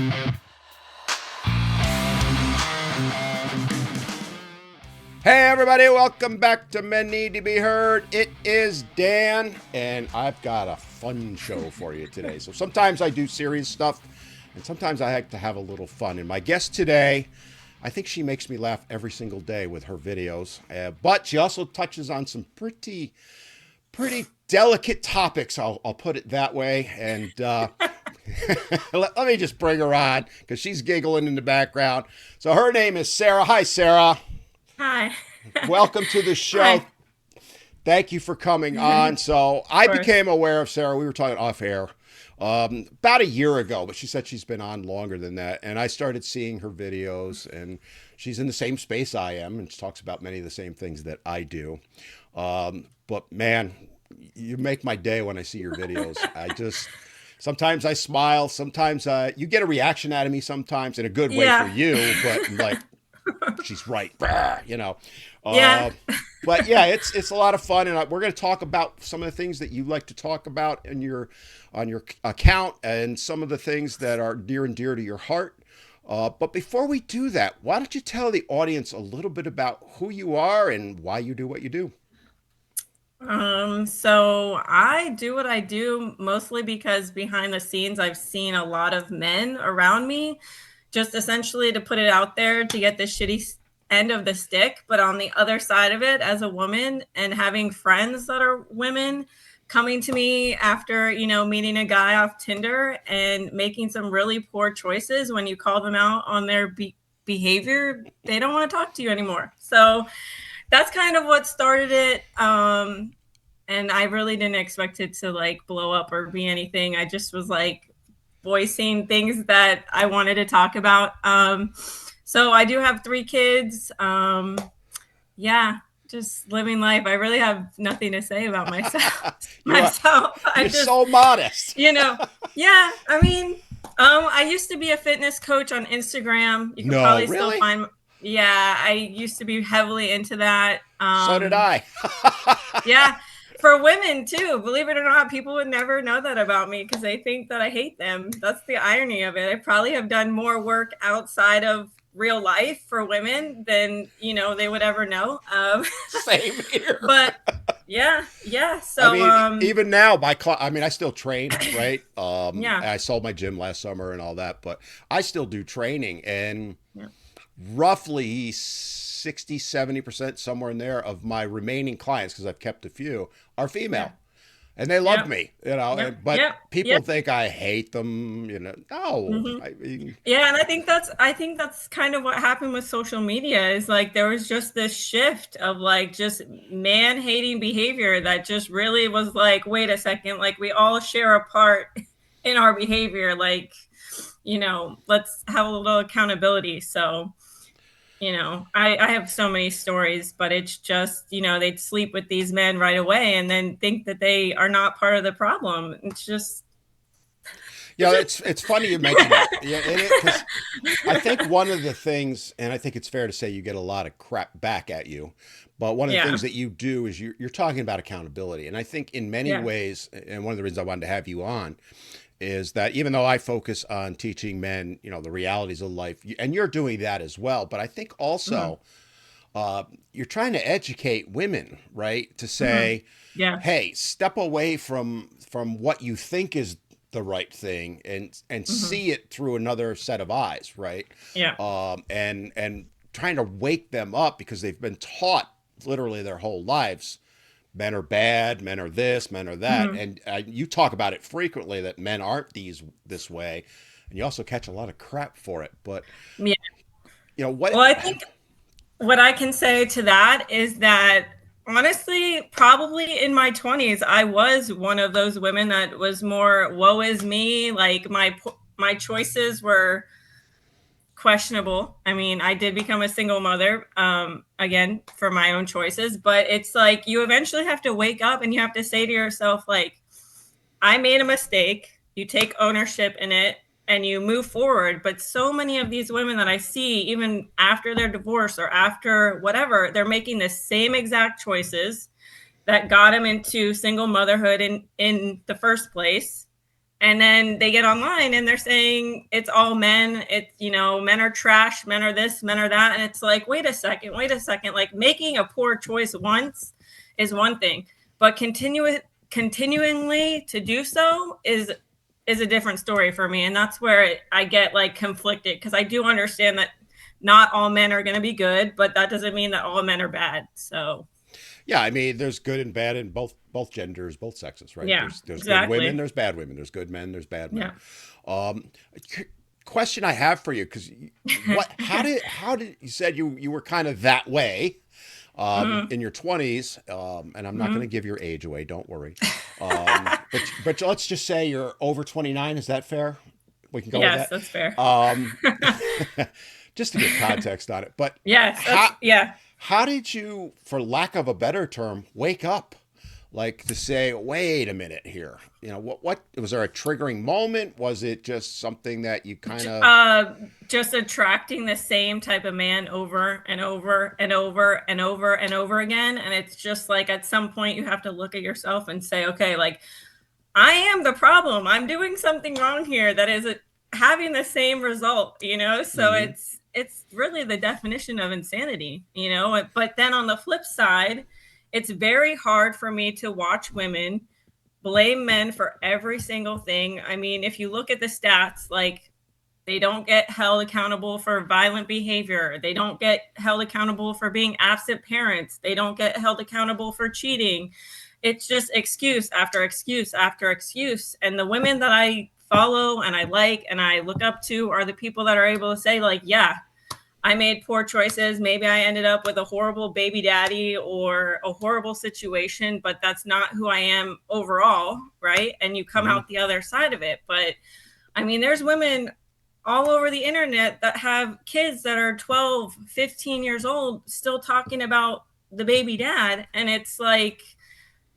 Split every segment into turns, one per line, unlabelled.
Hey everybody, welcome back to Men Need to Be Heard. It is Dan, and I've got a fun show for you today. So sometimes I do serious stuff, and sometimes I like to have a little fun. And my guest today, I think she makes me laugh every single day with her videos, but she also touches on some pretty delicate topics, I'll put it that way. And let me just bring her on, because she's giggling in the background. So her name is Sara. Hi, Sara.
Hi.
Welcome to the show.
Hi.
Thank you for coming on. So I became aware of Sara. We were talking off air about a year ago, but she said she's been on longer than that. And I started seeing her videos, and she's in the same space I am, and she talks about many of the same things that I do. But man, you make my day when I see your videos. Sometimes I smile. Sometimes you get a reaction out of me sometimes in a good way for you, but like, she's right, you know.
Yeah.
But yeah, it's a lot of fun, and we're going to talk about some of the things that you like to talk about on your account, and some of the things that are near and dear to your heart. But before we do that, why don't you tell the audience a little bit about who you are and why you do what you do?
So I do what I do mostly because behind the scenes, I've seen a lot of men around me just essentially to put it out there to get the shitty end of the stick. But on the other side of it, as a woman and having friends that are women coming to me after, meeting a guy off Tinder and making some really poor choices, when you call them out on their behavior, they don't want to talk to you anymore. So that's kind of what started it. And I really didn't expect it to like blow up or be anything. I just was like voicing things that I wanted to talk about. So I do have 3 kids. Yeah, just living life. I really have nothing to say about myself.
You're
just
so modest.
Yeah. I mean, I used to be a fitness coach on Instagram. You can probably
really?
still find. Yeah, I used to be heavily into that.
So did I.
Yeah, for women too. Believe it or not, people would never know that about me because they think that I hate them. That's the irony of it. I probably have done more work outside of real life for women than they would ever know.
Same here.
But yeah. So
I mean, even now, I still train, right?
Yeah.
I sold my gym last summer and all that, but I still do training, and roughly 60-70%, somewhere in there, of my remaining clients, because I've kept a few, are female. And they love me, but people think I hate them, No.
Mm-hmm. Yeah, and I think that's kind of what happened with social media, is like there was just this shift of like just man-hating behavior that just really was like, wait a second, like we all share a part in our behavior, like, let's have a little accountability. So I have so many stories, but it's just, they'd sleep with these men right away and then think that they are not part of the problem. It's just.
Yeah, it's funny you mention that. Yeah, I think one of the things, and I think it's fair to say you get a lot of crap back at you, but one of the things that you do is you're talking about accountability. And I think in many ways, and one of the reasons I wanted to have you on, is that even though I focus on teaching men, the realities of life, and you're doing that as well, but I think also you're trying to educate women, right? To say, hey, step away from what you think is the right thing and see it through another set of eyes, right?
Yeah.
And trying to wake them up, because they've been taught literally their whole lives, men are bad, men are this, men are that. And you talk about it frequently, that men aren't this way. And you also catch a lot of crap for it. But, what?
Well, I think what I can say to that is that, honestly, probably in my 20s, I was one of those women that was more woe is me. Like my choices were questionable. I mean, I did become a single mother, again, for my own choices, but it's like you eventually have to wake up and you have to say to yourself, like, I made a mistake. You take ownership in it and you move forward. But so many of these women that I see, even after their divorce or after whatever, they're making the same exact choices that got them into single motherhood in the first place. And then they get online and they're saying it's all men. It's, men are trash, men are this, men are that. And it's like, wait a second. Like, making a poor choice once is one thing, but continuingly to do so is a different story for me. And that's where I get like conflicted, because I do understand that not all men are going to be good, but that doesn't mean that all men are bad. So
Yeah, I mean, there's good and bad in both genders, both sexes, right?
yeah,
There's good women,
exactly.
there's bad women, there's good men, there's bad men.
Yeah.
Um, Question I have for you, because what how did you said you were kind of that way
Mm-hmm.
in your 20s, and I'm not going to
Mm-hmm.
give your age away, don't worry. But let's just say you're over 29. Is that fair? We can go with
Yes,
that.
that's fair.
Um, just to give context on it. But
Yes,
how
yeah.
how did you, for lack of a better term, wake up? Like to say, wait a minute here. What was there a triggering moment? Was it just something that you kind of
Uh, just attracting the same type of man over and over and over and over and over again. And it's just like at some point you have to look at yourself and say, okay, like, I am the problem. I'm doing something wrong here that is having the same result. So
hmm
it's really the definition of insanity. But then on the flip side, it's very hard for me to watch women blame men for every single thing. I mean, if you look at the stats, like, they don't get held accountable for violent behavior. They don't get held accountable for being absent parents. They don't get held accountable for cheating. It's just excuse after excuse after excuse. And the women that I follow and I like and I look up to are the people that are able to say, like, yeah, I made poor choices. Maybe I ended up with a horrible baby daddy or a horrible situation, but that's not who I am overall, right? And you come
hmm
out the other side of it. But I mean, there's women all over the internet that have kids that are 12, 15 years old still talking about the baby dad. And it's like,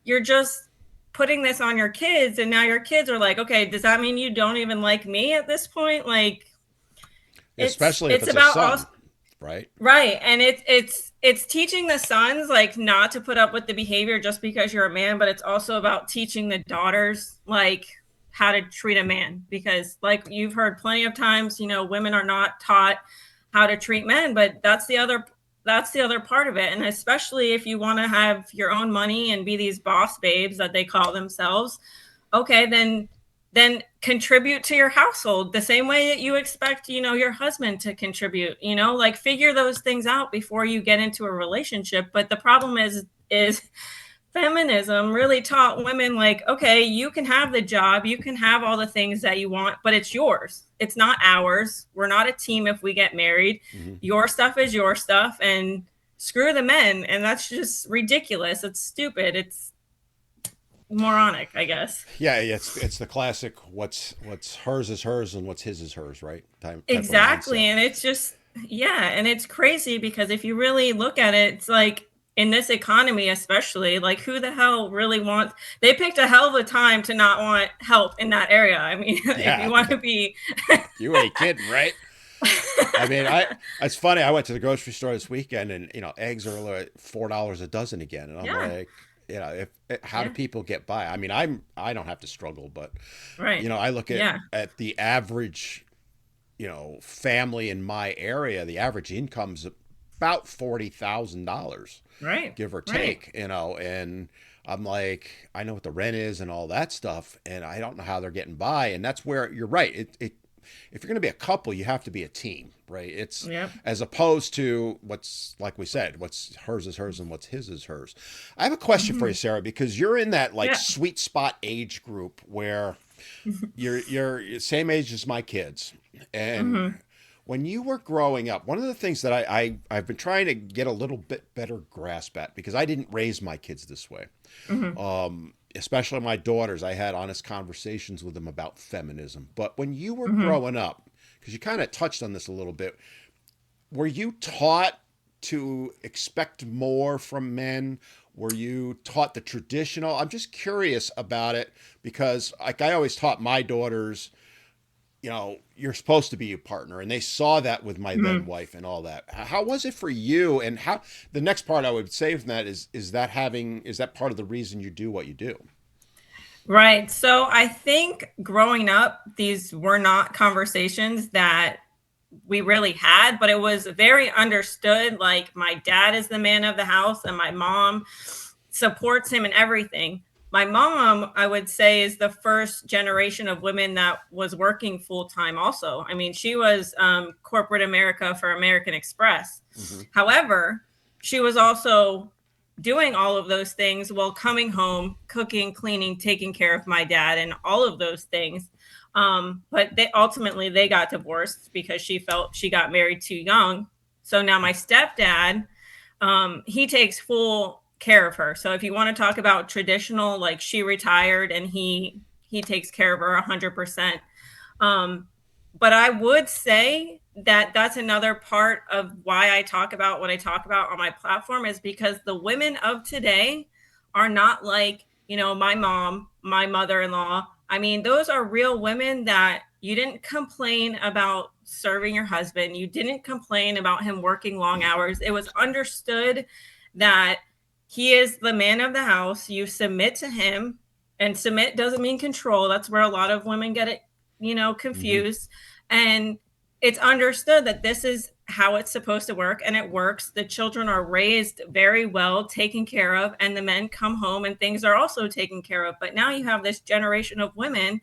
you're just putting this on your kids. And now your kids are like, okay, does that mean you don't even like me at this point? Like, it's
especially if
it's
it's a
about us.
son, right?
Right. And it's teaching the sons, like, not to put up with the behavior just because you're a man, but it's also about teaching the daughters, like, how to treat a man, because, like, you've heard plenty of times, women are not taught how to treat men, but that's the other part of it. And especially if you want to have your own money and be these boss babes that they call themselves, okay, then contribute to your household the same way that you expect, your husband to contribute, like, figure those things out before you get into a relationship. But the problem is feminism really taught women, like, okay, you can have the job, you can have all the things that you want, but it's yours. It's not ours. We're not a team if we get married.
hmm
Your stuff is your stuff, and screw the men. And that's just ridiculous. It's stupid. It's moronic, I guess.
Yeah, it's the classic. What's hers is hers, and what's his is hers, right? Type of
Exactly.
mindset.
And it's just, yeah. And it's crazy because if you really look at it, it's like, in this economy, especially, like, who the hell really wants, they picked a hell of a time to not want help in that area. I mean, if you
Yeah,
want to be,
you ain't kidding, right? I mean, it's funny. I went to the grocery store this weekend, and eggs are like $4 a dozen again, and I'm
yeah,
like, how do
yeah,
people get by? I mean, I don't have to struggle, but
right.
I look at
Yeah,
the average family in my area. The average income's about $40,000,
right,
give or
right.
take. And I'm like, I know what the rent is and all that stuff, and I don't know how they're getting by. And that's where you're right. If you're going to be a couple, you have to be a team, right? It's
Yep.
as opposed to what's, like we said, what's hers is hers and what's his is hers. I have a question for you,
Hmm.
Sarah, because you're in that like
Yeah.
sweet spot age group where you're same age as my kids. And
Hmm.
when you were growing up, one of the things that I've been trying to get a little bit better grasp at, because I didn't raise my kids this way,
Hmm.
especially my daughters, I had honest conversations with them about feminism. But when you were
Hmm.
growing up, because you kind of touched on this a little bit, were you taught to expect more from men? Were you taught the traditional? I'm just curious about it because, like, I always taught my daughters, you're supposed to be a partner, and they saw that with my then
Hmm.
wife and all that. How was it for you? And how the next part I would say from that is that part of the reason you do what you do?
Right. So I think growing up, these were not conversations that we really had, but it was very understood. Like, my dad is the man of the house, and my mom supports him in everything. My mom, I would say, is the first generation of women that was working full time, also. I mean, she was corporate America for American Express.
Hmm.
However, she was also doing all of those things while coming home, cooking, cleaning, taking care of my dad, and all of those things. But they got divorced because she felt she got married too young. So now my stepdad, he takes full care of her. So if you want to talk about traditional, like, she retired and he takes care of her 100%. Um, but I would say that that's another part of why I talk about what I talk about on my platform, is because the women of today are not like, my mom, my mother-in-law. I mean, those are real women that you didn't complain about serving your husband. You didn't complain about him working long hours. It was understood that he is the man of the house. You submit to him, and submit doesn't mean control. That's where a lot of women get it,
Hmm.
confused. And it's understood that this is how it's supposed to work, and it works. The children are raised very well, taken care of, and the men come home and things are also taken care of. But now you have this generation of women.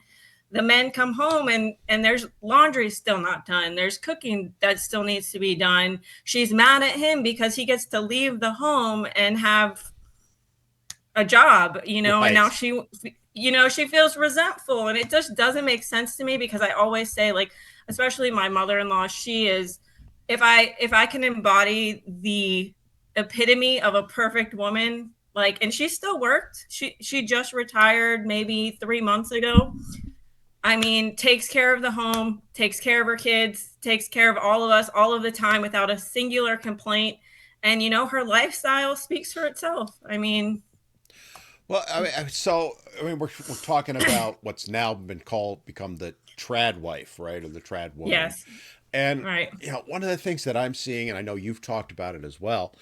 The men come home, and there's laundry still not done. There's cooking that still needs to be done. She's mad at him because he gets to leave the home and have a job, and now
Right.
she feels resentful, and it just doesn't make sense to me, because I always say, like, especially my mother-in-law, she is, if I can embody the epitome of a perfect woman, like, and she still worked. She just retired maybe 3 months ago. I mean, takes care of the home, takes care of her kids, takes care of all of us all of the time without a singular complaint. And her lifestyle speaks for itself. I mean,
Well, I mean, we're talking about what's now become the trad wife, right, or the trad woman,
yes.
and
Right.
one of the things that I'm seeing, and I know you've talked about it as well,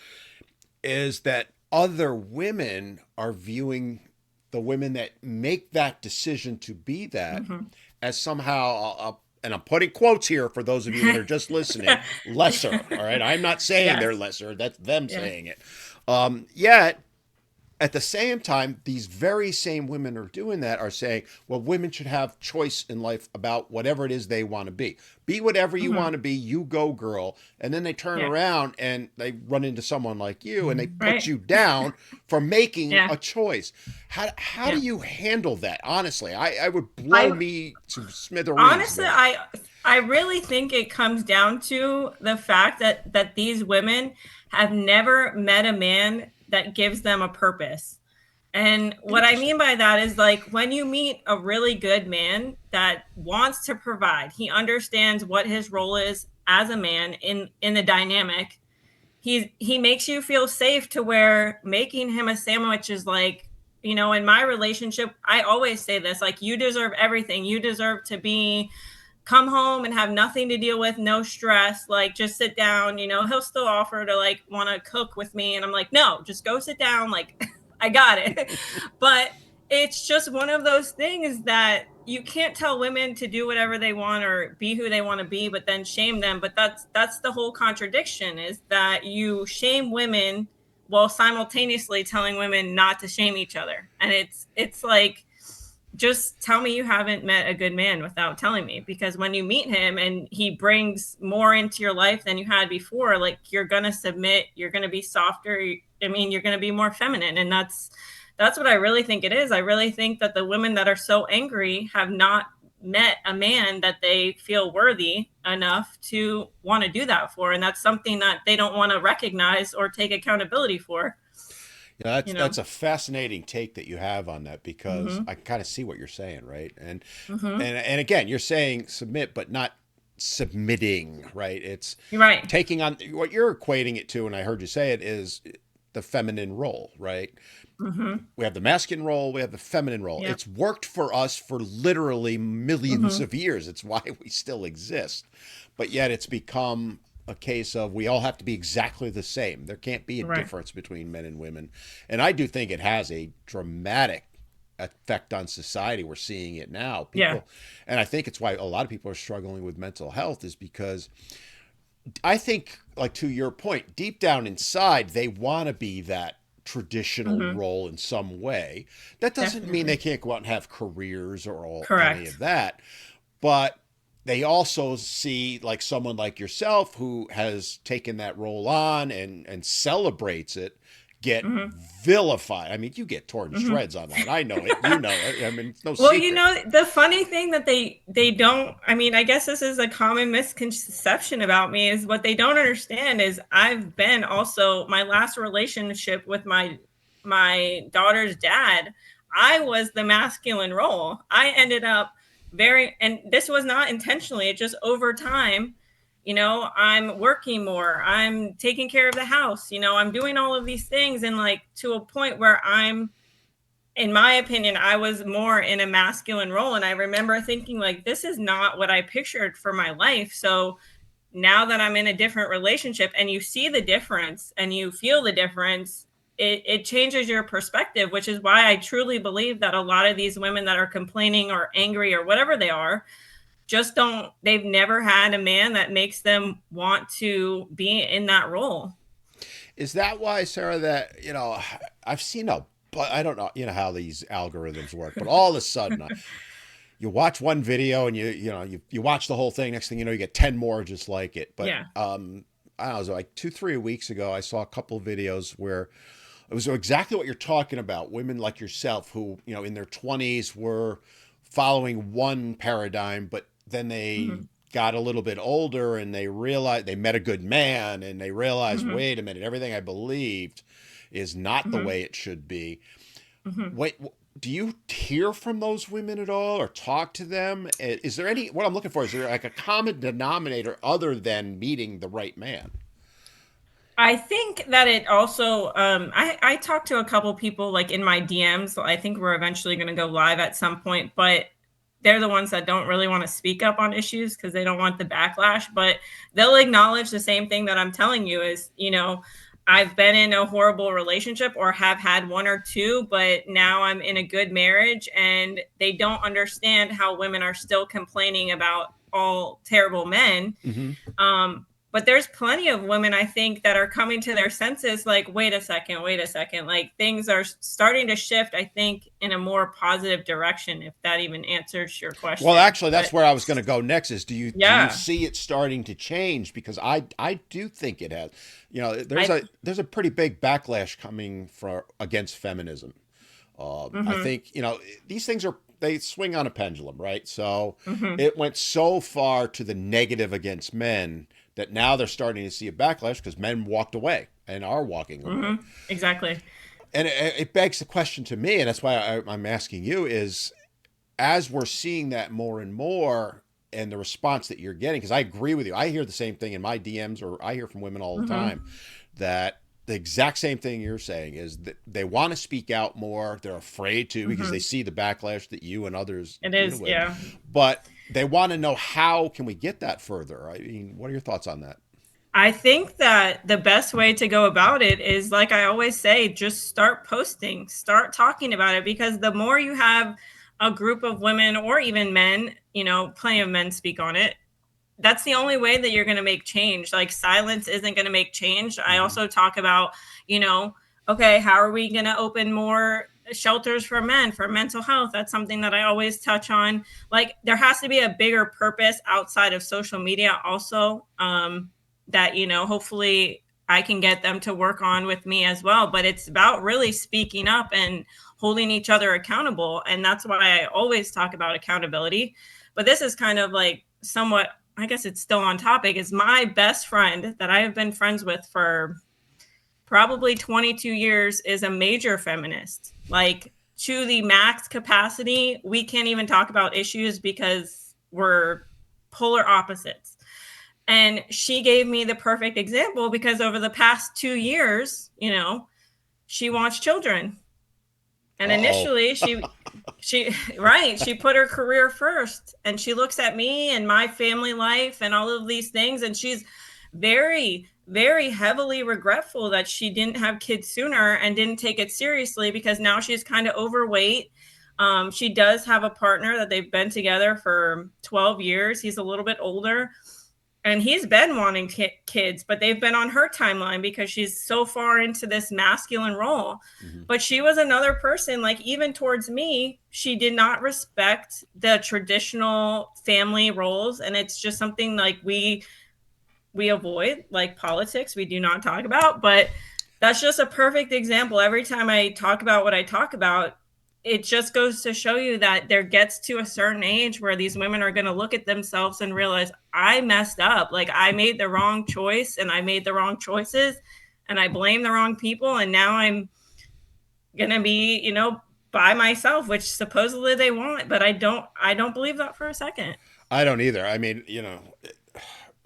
is that other women are viewing the women that make that decision to be that
Mhm.
as somehow, and I'm putting quotes here for those of you that are just listening, lesser. All right, I'm not saying they're
Yes.
lesser; that's them
Yeah.
saying it. Yet at the same time, these very same women are doing that, are saying, well, women should have choice in life about whatever it is they want to be. Be whatever you want
Mhm.
to be, you go, girl. And then they turn
Yeah.
around and they run into someone like you and they put
Right.
you down for making
Yeah.
a choice. How do
Yeah.
you handle that? Honestly, I would blow
I
me to smithereens
honestly,
there.
I really think it comes down to the fact that these women have never met a man that gives them a purpose. And what I
Interesting.
mean by that is, like, when you meet a really good man that wants to provide, he understands what his role is as a man in the dynamic. He makes you feel safe, to where making him a sandwich is like, in my relationship, I always say this, like, you deserve everything. You deserve to be come home and have nothing to deal with, no stress, like, just sit down. He'll still offer to, like, want to cook with me, and I'm like, no, just go sit down, like, I got it. But it's just one of those things that you can't tell women to do whatever they want or be who they want to be, but then shame them. But that's the whole contradiction, is that you shame women while simultaneously telling women not to shame each other. And it's like, just tell me you haven't met a good man without telling me, because when you meet him and he brings more into your life than you had before, like, you're going to submit, you're going to be softer. I mean, you're going to be more feminine. And that's what I really think it is. I really think that the women that are so angry have not met a man that they feel worthy enough to want to do that for, and that's something that they don't want to recognize or take accountability for,
Yeah,
you know.
that's a fascinating take that you have on that because
Mhm.
I kind of see what you're saying, right? And
Mhm.
and again, you're saying submit, but not submitting, right? It's
You're right.
taking on what you're equating it to, and I heard you say it is the feminine role, right?
Mhm.
We have the masculine role, we have the feminine role.
Yep.
It's worked for us for literally millions
Mhm.
of years. It's why we still exist. But yet it's become a case of we all have to be exactly the same. There can't be a
Right.
difference between men and women. And I do think it has a dramatic effect on society. We're seeing it now.
Yeah.
People, and I think it's why a lot of people are struggling with mental health is because I think, like to your point, deep down inside, they want to be that traditional
Hmm.
role in some way. That doesn't mean they
Definitely.
can't go out and have careers or any of
Correct.
that, but they also see like someone like yourself who has taken that role on and celebrates it get
Hmm.
vilified. I mean, you get torn to
Hmm.
shreds online. I know it. You know it. I mean, it's no
Well,
secret.
the funny thing that they don't, I mean, I guess this is a common misconception about me, is what they don't understand is I've been also my last relationship with my daughter's dad, I was the masculine role. I ended up very, and this was not intentionally, it just over time, I'm working more, I'm taking care of the house, I'm doing all of these things, and like to a point where in my opinion, I was more in a masculine role. And I remember thinking, like, this is not what I pictured for my life. So now that I'm in a different relationship and you see the difference and you feel the difference, it changes your perspective, which is why I truly believe that a lot of these women that are complaining or angry or whatever they are just don't, they've never had a man that makes them want to be in that role.
Is that why, Sarah, that, I've seen but I don't know, how these algorithms work, but all of a sudden, you watch one video and you watch the whole thing. Next thing you know, you get 10 more just like it. But
Yeah.
I don't know, it was like 2, 3 weeks ago, I saw a couple of videos where it was exactly what you're talking about. Women like yourself who, in their 20s were following one paradigm, but then they
Hmm.
got a little bit older and they realized they met a good man and they realized,
Hmm.
wait a minute, everything I believed is not the
Hmm.
way it should be.
Hmm.
Wait, do you hear from those women at all or talk to them? Is there any, what I'm looking for, is there like a common denominator other than meeting the right man?
I think that it also, I talked to a couple people like in my DMs. I think we're eventually going to go live at some point, but they're the ones that don't really want to speak up on issues because they don't want the backlash. But they'll acknowledge the same thing that I'm telling you is, I've been in a horrible relationship or have had one or two, but now I'm in a good marriage, and they don't understand how women are still complaining about all terrible men.
Mm-hmm.
But there's plenty of women, I think, that are coming to their senses like, wait a second. Like things are starting to shift, I think, in a more positive direction, if that even answers your
Well,
question.
actually,
But
that's where I was going to go next. Is do you
yeah,
see it starting to change? Because I do think it has. There's
I,
a pretty big backlash coming for against feminism. I
mm-hmm,
think these things they swing on a pendulum, right? So
mm-hmm,
it went so far to the negative against men that now they're starting to see a backlash because men walked away and are walking away.
mm-hmm, exactly.
And it begs the question to me, and that's why I'm asking you: is as we're seeing that more and more, and the response that you're getting, because I agree with you, I hear the same thing in my DMs, or I hear from women all the
Mm-hmm,
time that the exact same thing you're saying is that they want to speak out more. They're afraid to because they
mm-hmm.
see the backlash that you and others
It
deal
is,
with,
yeah.
but they want to know how can we get that further. I mean, what are your thoughts on that?
I think that the best way to go about it is, like I always say, just start posting, start talking about it, because the more you have a group of women or even men, plenty of men speak on it, that's the only way that you're going to make change. Like silence isn't going to make change. I
Mm-hmm.
also talk about, you know, okay, how are we going to open more shelters for men for mental health? That's something that I always touch on. Like there has to be a bigger purpose outside of social media also, that, hopefully I can get them to work on with me as well. But it's about really speaking up and holding each other accountable. And that's why I always talk about accountability. But this is kind of like somewhat, I guess it's still on topic, is my best friend that I have been friends with for probably 22 years is a major feminist. Like to the max capacity, we can't even talk about issues because we're polar opposites. And she gave me the perfect example because over the past 2 years, she wants children. And
Uh-oh.
initially she right, she put her career first, and she looks at me and my family life and all of these things, and she's very very heavily regretful that she didn't have kids sooner and didn't take it seriously, because now she's kind of overweight. She does have a partner that they've been together for 12 years. He's a little bit older, and he's been wanting kids, but they've been on her timeline because she's so far into this masculine role.
Mm-hmm.
But she was another person, like even towards me, she did not respect the traditional family roles. And it's just something like we avoid, like politics, we do not talk about. But that's just a perfect example. Every time I talk about what I talk about, it just goes to show you that there gets to a certain age where these women are going to look at themselves and realize, I messed up. Like, I made the wrong choice and I made the wrong choices and I blame the wrong people. And now I'm going to be, by myself, which supposedly they want, but I don't believe that for a second.
I don't either. I mean,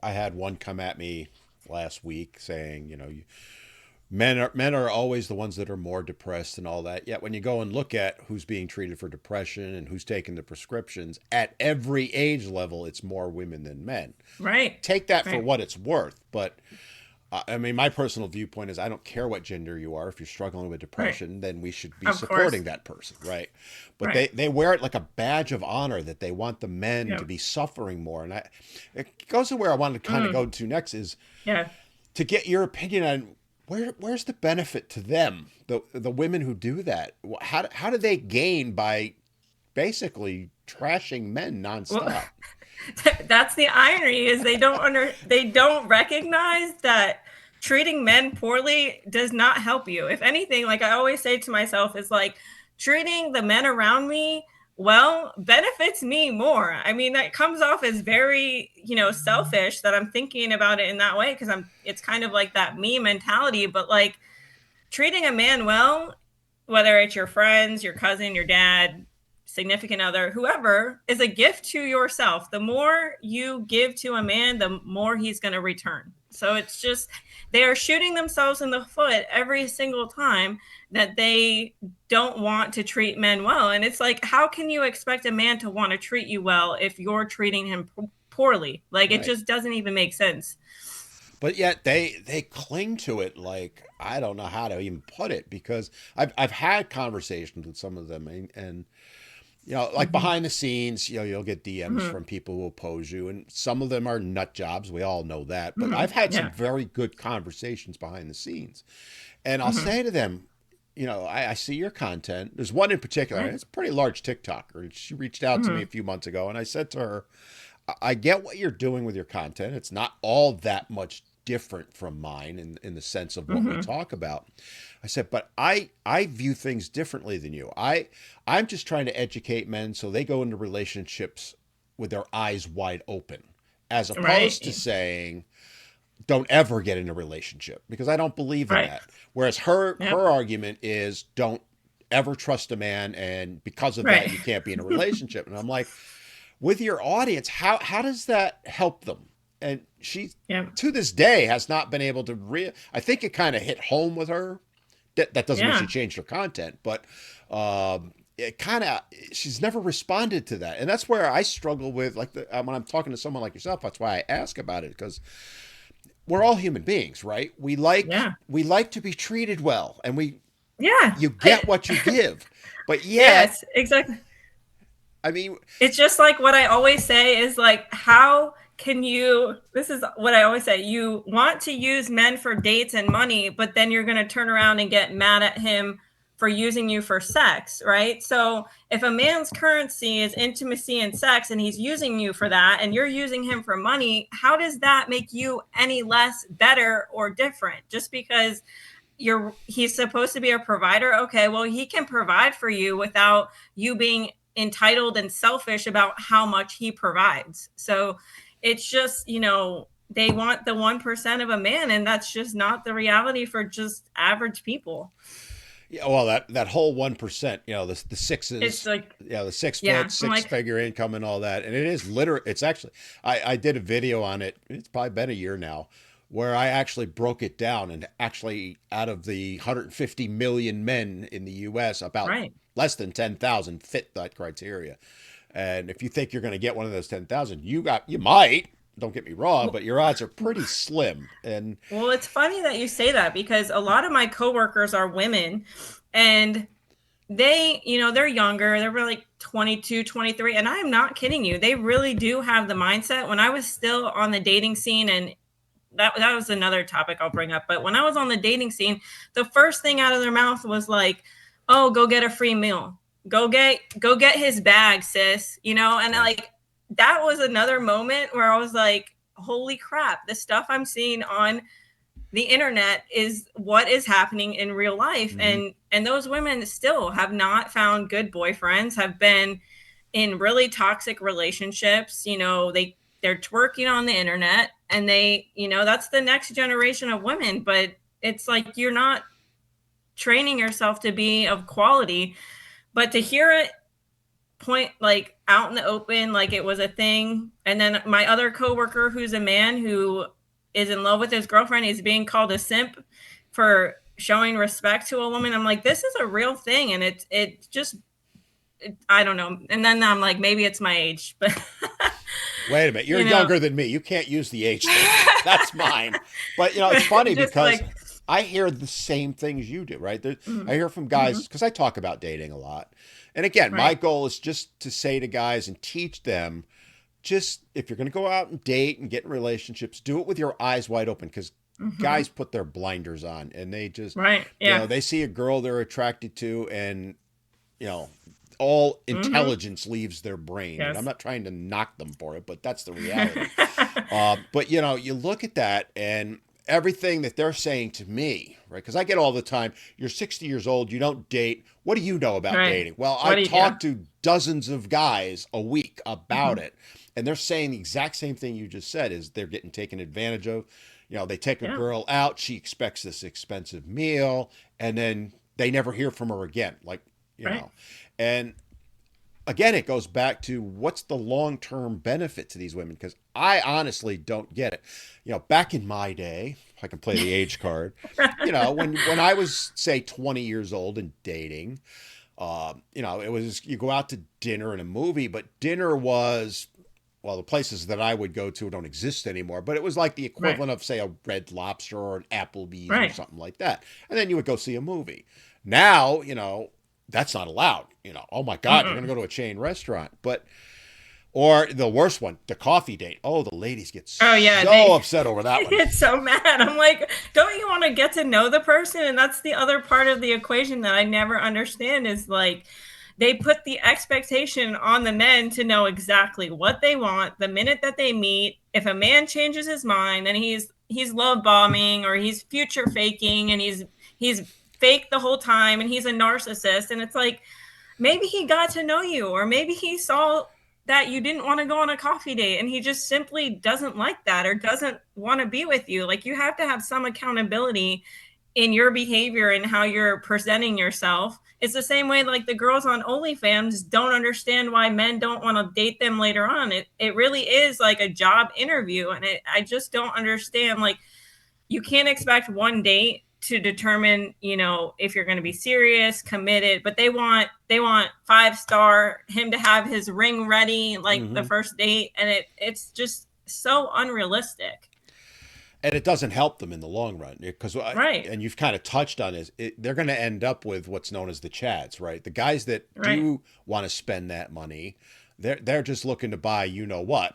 I had one come at me last week saying, men are always the ones that are more depressed and all that. Yet when you go and look at who's being treated for depression and who's taking the prescriptions at every age level, it's more women than men.
Right.
Take that for
Right.
what it's worth. But I mean, my personal viewpoint is I don't care what gender you are. If you're struggling with depression, then we should be
Of
supporting
course.
that person, right? But
Right.
they wear it like a badge of honor that they want the men to
Yeah.
be suffering more. And it goes to where I wanted to kind of
Mm.
go to next is
Yeah.
to get your opinion on where's the benefit to them, the women who do that. How do they gain by basically trashing men
Well,
nonstop?
that's the irony, is they don't recognize that treating men poorly does not help you. If anything, like I always say to myself, is like treating the men around me well benefits me more. I mean, that comes off as very, selfish that I'm thinking about it in that way, because it's kind of like that me mentality. But like, treating a man well, whether it's your friends, your cousin, your dad, significant other, whoever, is a gift to yourself. The more you give to a man, the more he's going to return. So it's just, they are shooting themselves in the foot every single time that they don't want to treat men well. And it's like, how can you expect a man to want to treat you well if you're treating him poorly? Like, it
Right.
just doesn't even make sense.
But yet they cling to it like I don't know how to even put it because I've had conversations with some of them and like
Mm-hmm.
behind the scenes, you'll get DMs
Mm-hmm.
from people who oppose you, and some of them are nut jobs. We all know that. But
Mm-hmm.
I've had some
Yeah.
very good conversations behind the scenes, and I'll
Mm-hmm.
say to them, I see your content. There's one in particular.
Right.
It's a pretty large TikToker. And she reached out to me
Mm-hmm.
a few months ago, and I said to her, I get what you're doing with your content. It's not all that much different from mine in the sense of what we
Mm-hmm.
talk about. I said, but I view things differently than you. I'm just trying to educate men so they go into relationships with their eyes wide open, as opposed to
Right.
saying, don't ever get in a relationship because I don't believe in
Right.
that. Whereas her
Yep.
her argument is don't ever trust a man and because of that
Right.
you can't be in a relationship. And I'm like, with your audience, how does that help them? And she,
Yep.
to this day, has not been able to. I think it kind of hit home with her. That doesn't mean she
Yeah.
changed her content, but it kind of she's never responded to that, and that's where I struggle with. Like when I'm talking to someone like yourself, that's why I ask about it because we're all human beings, right?
Yeah.
We like to be treated well, and
Yeah.
you get what you give, but yet,
Yes, exactly.
I mean,
It's just like what I always say is like, how can you, this is what I always say, you want to use men for dates and money, but then you're going to turn around and get mad at him for using you for sex, right? So if a man's currency is intimacy and sex and he's using you for that and you're using him for money, how does that make you any less better or different? Just because he's supposed to be a provider, okay, well, he can provide for you without you being entitled and selfish about how much he provides. So it's just, they want the 1% of a man, and that's just not the reality for just average people.
yeah, well, that whole 1%, the
It's
sixes,
like,
the 6 foot,
yeah, I'm
six
like,
figure income and all that, and it is literally. It's actually, I did a video on it. It's probably been a year now, where I actually broke it down, and actually, out of the 150 million men in the U.S., about
right.
less than 10,000 fit that criteria. And if you think you're going to get one of those 10,000, you might. Don't get me wrong,
Well,
but your odds are pretty slim. And
well, it's funny that you say that, because a lot of my coworkers are women, and they, they're younger. They're really like 22, 23. And I'm not kidding you. They really do have the mindset. When I was still on the dating scene, and that was another topic I'll bring up. But when I was on the dating scene, the first thing out of their mouth was like, "Oh, go get a free meal. Go get his bag, sis." And like that was another moment where I was like, "Holy crap, the stuff I'm seeing on the internet is what is happening in real life." And those women still have not found good boyfriends, have been in really toxic relationships. They're twerking on the internet, and that's the next generation of women. But it's like, you're not training yourself to be of quality. But to hear it point like out in the open, like it was a thing. And then my other coworker, who's a man who is in love with his girlfriend, he's being called a simp for showing respect to a woman. I'm like, this is a real thing. And it just, I don't know. And then I'm like, maybe it's my age, but
wait a minute, you're younger than me. You can't use the age thing. That's mine. But it's funny because I hear the same things you do, right? I hear from guys, because I talk about dating a lot. And again, my goal is just to say to guys and teach them, just if you're going to go out and date and get in relationships, do it with your eyes wide open, because guys put their blinders on and they just, they see a girl they're attracted to, and, all intelligence leaves their brain. Yes. And I'm not trying to knock them for it, but that's the reality. But, you look at that and everything that they're saying to me, right? Because I get all the time, you're 60 years old, you don't date. What do you know about dating? Well, I talk to dozens of guys a week about it. And they're saying the exact same thing you just said, is they're getting taken advantage of. They take a girl out, she expects this expensive meal, and then they never hear from her again. Like, you know. And again, it goes back to, what's the long-term benefit to these women? Because I honestly don't get it. Back in my day, if I can play the age card, when I was, say, 20 years old and dating, it was, you go out to dinner and a movie, but dinner was, well, the places that I would go to don't exist anymore, but it was like the equivalent of, say, a Red Lobster or an Applebee's or something like that. And then you would go see a movie. Now, that's not allowed. Oh my God, you're going to go to a chain restaurant. Or the worst one, the coffee date. Oh, the ladies get so upset over that one.
They get so mad. I'm like, don't you want to get to know the person? And that's the other part of the equation that I never understand, is like, they put the expectation on the men to know exactly what they want the minute that they meet. If a man changes his mind, then he's love bombing, or he's future faking, and he's fake the whole time, and he's a narcissist. And it's like, maybe he got to know you, or maybe he saw that you didn't want to go on a coffee date and he just simply doesn't like that, or doesn't want to be with you. Like, you have to have some accountability in your behavior and how you're presenting yourself. It's the same way, like, the girls on OnlyFans don't understand why men don't want to date them later on. It really is like a job interview. And I just don't understand. Like, you can't expect one date to determine, if you're going to be serious, committed, but they want 5-star, him to have his ring ready, like the first date. And it's just so unrealistic.
And it doesn't help them in the long run, because and you've kind of touched on this. They're going to end up with what's known as the Chads, right? The guys that do want to spend that money, they're just looking to buy, what.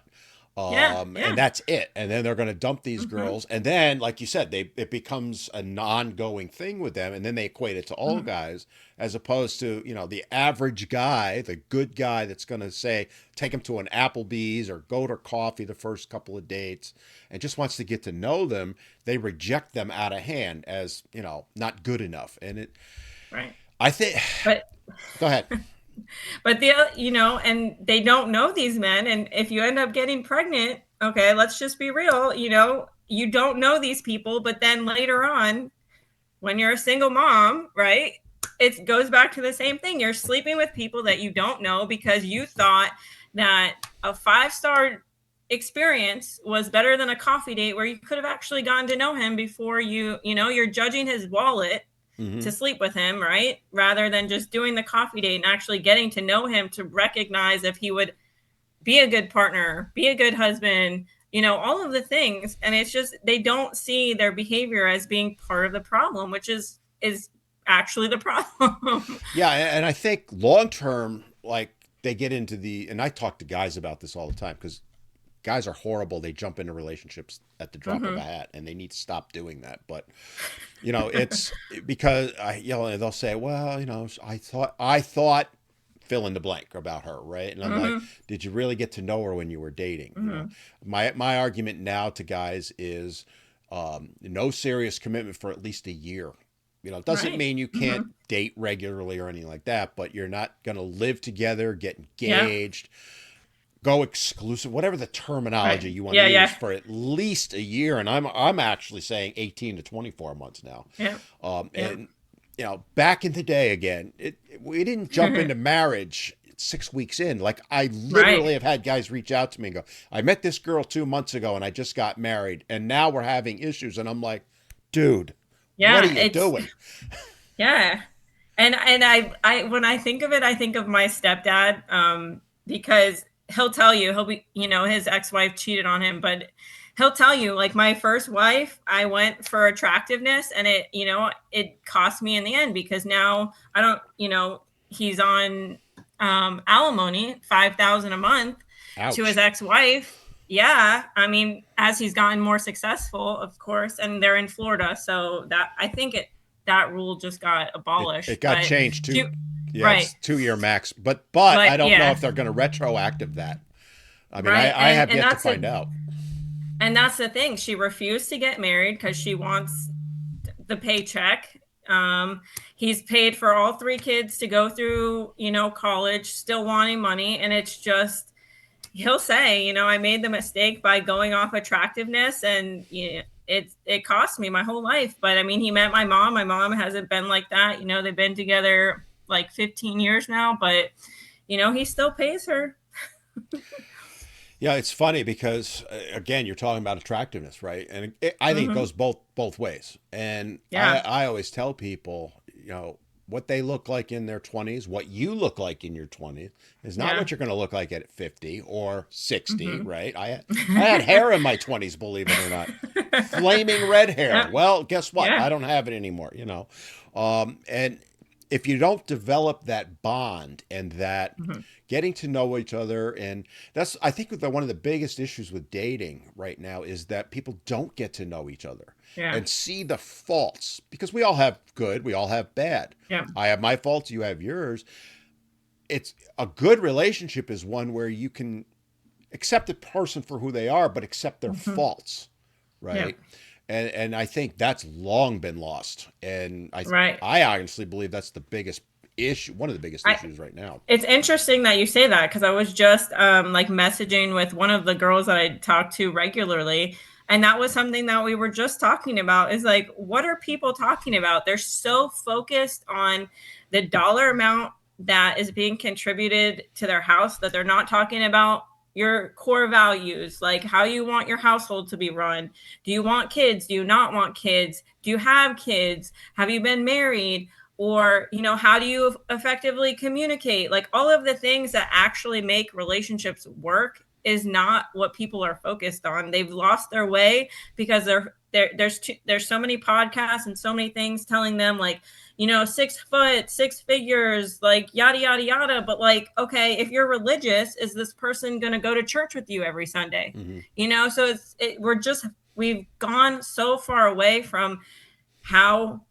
And that's it. And then they're going to dump these girls. And then, like you said, it becomes an ongoing thing with them. And then they equate it to all guys, as opposed to, the average guy, the good guy that's going to say, take him to an Applebee's or go to coffee the first couple of dates and just wants to get to know them. They reject them out of hand as, not good enough. And I think, go ahead.
But and they don't know these men. And if you end up getting pregnant, okay, let's just be real, you don't know these people. But then later on, when you're a single mom, right, it goes back to the same thing. You're sleeping with people that you don't know because you thought that a 5-star experience was better than a coffee date where you could have actually gotten to know him before you're judging his wallet to sleep with him, right? Rather than just doing the coffee date and actually getting to know him to recognize if he would be a good partner, be a good husband, all of the things. And it's just, they don't see their behavior as being part of the problem, which is actually the problem.
Yeah, and I think long term, like they get into and I talk to guys about this all the time because guys are horrible. They jump into relationships at the drop of a hat, and they need to stop doing that. But it's because they'll say, well, I thought fill in the blank about her, right? And I'm like, did you really get to know her when you were dating? My argument now to guys is no serious commitment for at least a year. It doesn't mean you can't date regularly or anything like that, but you're not going to live together, get engaged, go exclusive, whatever the terminology you want to use, for at least a year. And I'm actually saying 18 to 24 months now. And back in the day, again, we didn't jump into marriage 6 weeks in. Like I literally have had guys reach out to me and go, I met this girl 2 months ago and I just got married and now we're having issues. And I'm like, dude, what are you doing?
Yeah. And I when I think of it, I think of my stepdad, because he'll tell you, he'll be, his ex-wife cheated on him, but he'll tell you, like, my first wife, I went for attractiveness and it cost me in the end because now I don't, he's on alimony, $5,000 a month. Ouch. To his ex-wife. Yeah. I mean, as he's gotten more successful, of course, and they're in Florida. So that, I think that rule just got abolished.
It got changed too. It's 2-year max, but I don't know if they're going to retroactive that. I mean, I have yet to find out.
And that's the thing. She refused to get married because she wants the paycheck. He's paid for all 3 kids to go through, college, still wanting money. And it's just, he'll say, I made the mistake by going off attractiveness and it cost me my whole life. But I mean, he met my mom. My mom hasn't been like that. They've been together like 15 years now, but he still pays her.
Yeah, it's funny because again, you're talking about attractiveness, right? And I think it goes both ways. And I always tell people, what they look like in their 20s, what you look like in your 20s is not what you're going to look like at 50 or 60, right? I had hair in my 20s, believe it or not. Flaming red hair. Well, guess what? I don't have it anymore, And if you don't develop that bond and that getting to know each other, and that's, I think, one of the biggest issues with dating right now is that people don't get to know each other and see the faults, because we all have good, we all have bad. I have my faults, you have yours. It's a good relationship is one where you can accept the person for who they are, but accept their faults, right? And I think that's long been lost. And I honestly believe that's the biggest issue, one of the biggest issues right now.
It's interesting that you say that because I was just like messaging with one of the girls that I talk to regularly. And that was something that we were just talking about is like, what are people talking about? They're so focused on the dollar amount that is being contributed to their house that they're not talking about your core values, like how you want your household to be run. Do you want kids? Do you not want kids? Do you have kids? Have you been married? Or, how do you effectively communicate? Like all of the things that actually make relationships work is not what people are focused on. They've lost their way because there's so many podcasts and so many things telling them like, 6 foot, 6 figures, like yada, yada, yada. But like, okay, if you're religious, is this person going to go to church with you every Sunday? So we've gone so far away from how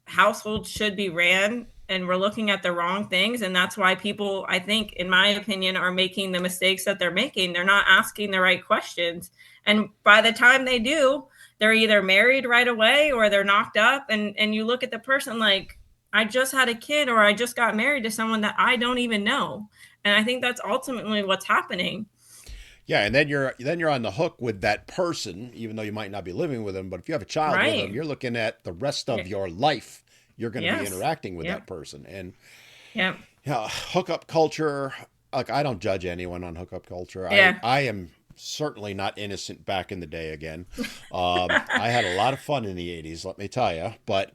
households should be ran, and we're looking at the wrong things. And that's why people, I think, in my opinion, are making the mistakes that they're making. They're not asking the right questions. And by the time they do, they're either married right away or they're knocked up. And you look at the person like, I just had a kid or I just got married to someone that I don't even know. And I think that's ultimately what's happening.
Yeah, and then you're on the hook with that person, even though you might not be living with them. But if you have a child with them, you're looking at the rest of your life. You're going to be interacting with that person. And hookup culture, like I don't judge anyone on hookup culture. I am certainly not innocent back in the day again. I had a lot of fun in the 80s, let me tell you. But,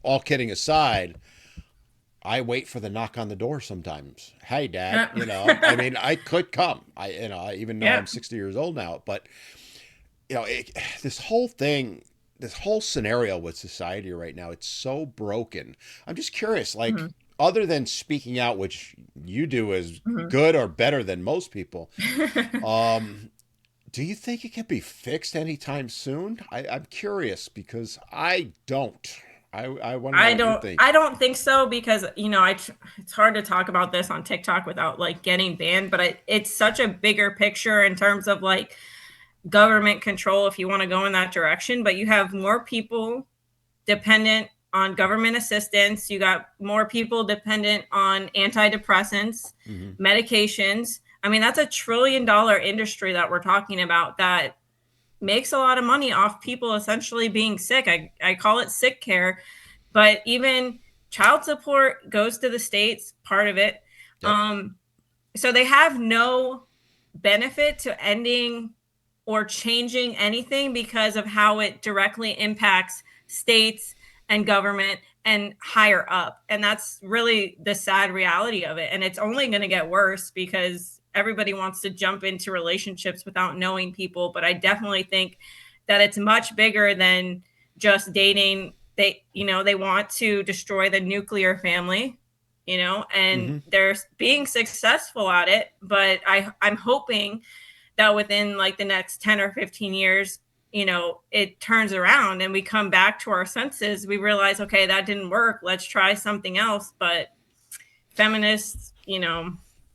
all kidding aside, I wait for the knock on the door sometimes. Hey, Dad, I mean, I could come. Even though I'm 60 years old now, but this whole thing this whole scenario with society right now, it's so broken. I'm just curious, like,
Mhm.
other than speaking out, which you do as
Mhm.
good or better than most people, um, do you think it can be fixed anytime soon? I'm curious because I don't. I want to know what you think.
I don't think so because it's hard to talk about this on TikTok without like getting banned, but it's such a bigger picture in terms of like government control if you want to go in that direction, but you have more people dependent on government assistance. You got more people dependent on antidepressants,
Hmm.
medications. I mean, that's $1 trillion industry that we're talking about that makes a lot of money off people essentially being sick. I call it sick care, but even child support goes to the states, part of it.
Yep.
So they have no benefit to ending or changing anything because of how it directly impacts states and government and higher up. And that's really the sad reality of it. And it's only going to get worse because everybody wants to jump into relationships without knowing people. But I definitely think that it's much bigger than just dating. They want to destroy the nuclear family, and
Hmm.
they're being successful at it. But I'm hoping that within like the next 10 or 15 years, it turns around and we come back to our senses. We realize, okay, that didn't work. Let's try something else. But feminists,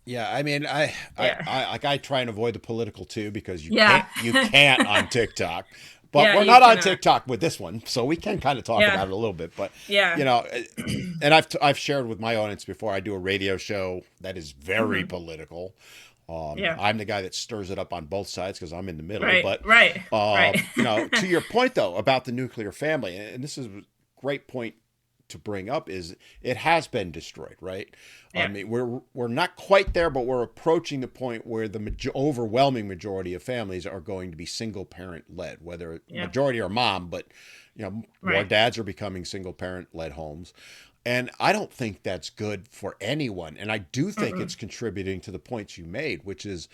Yeah, I mean,
yeah,
I try and avoid the political too because
yeah,
you can't on TikTok, but
yeah,
we're
you
not on
cannot.
TikTok with this one, so we can kind of talk
Yeah,
about it a little bit. But you
yeah.
know, and I've shared with my audience before. I do a radio show that is very
Hmm.
political.
Yeah,
I'm the guy that stirs it up on both sides because I'm in the middle.
right,
But
right, right.
to your point though about the nuclear family, and this is a great point to bring up, is it has been destroyed, right? I
Yeah,
mean, we're not quite there, but we're approaching the point where the overwhelming majority of families are going to be single parent led, whether
yeah,
majority are mom, but more
right.
dads are becoming single parent led homes. And I don't think that's good for anyone. And I do think
Mm-mm.
it's contributing to the points you made, which is,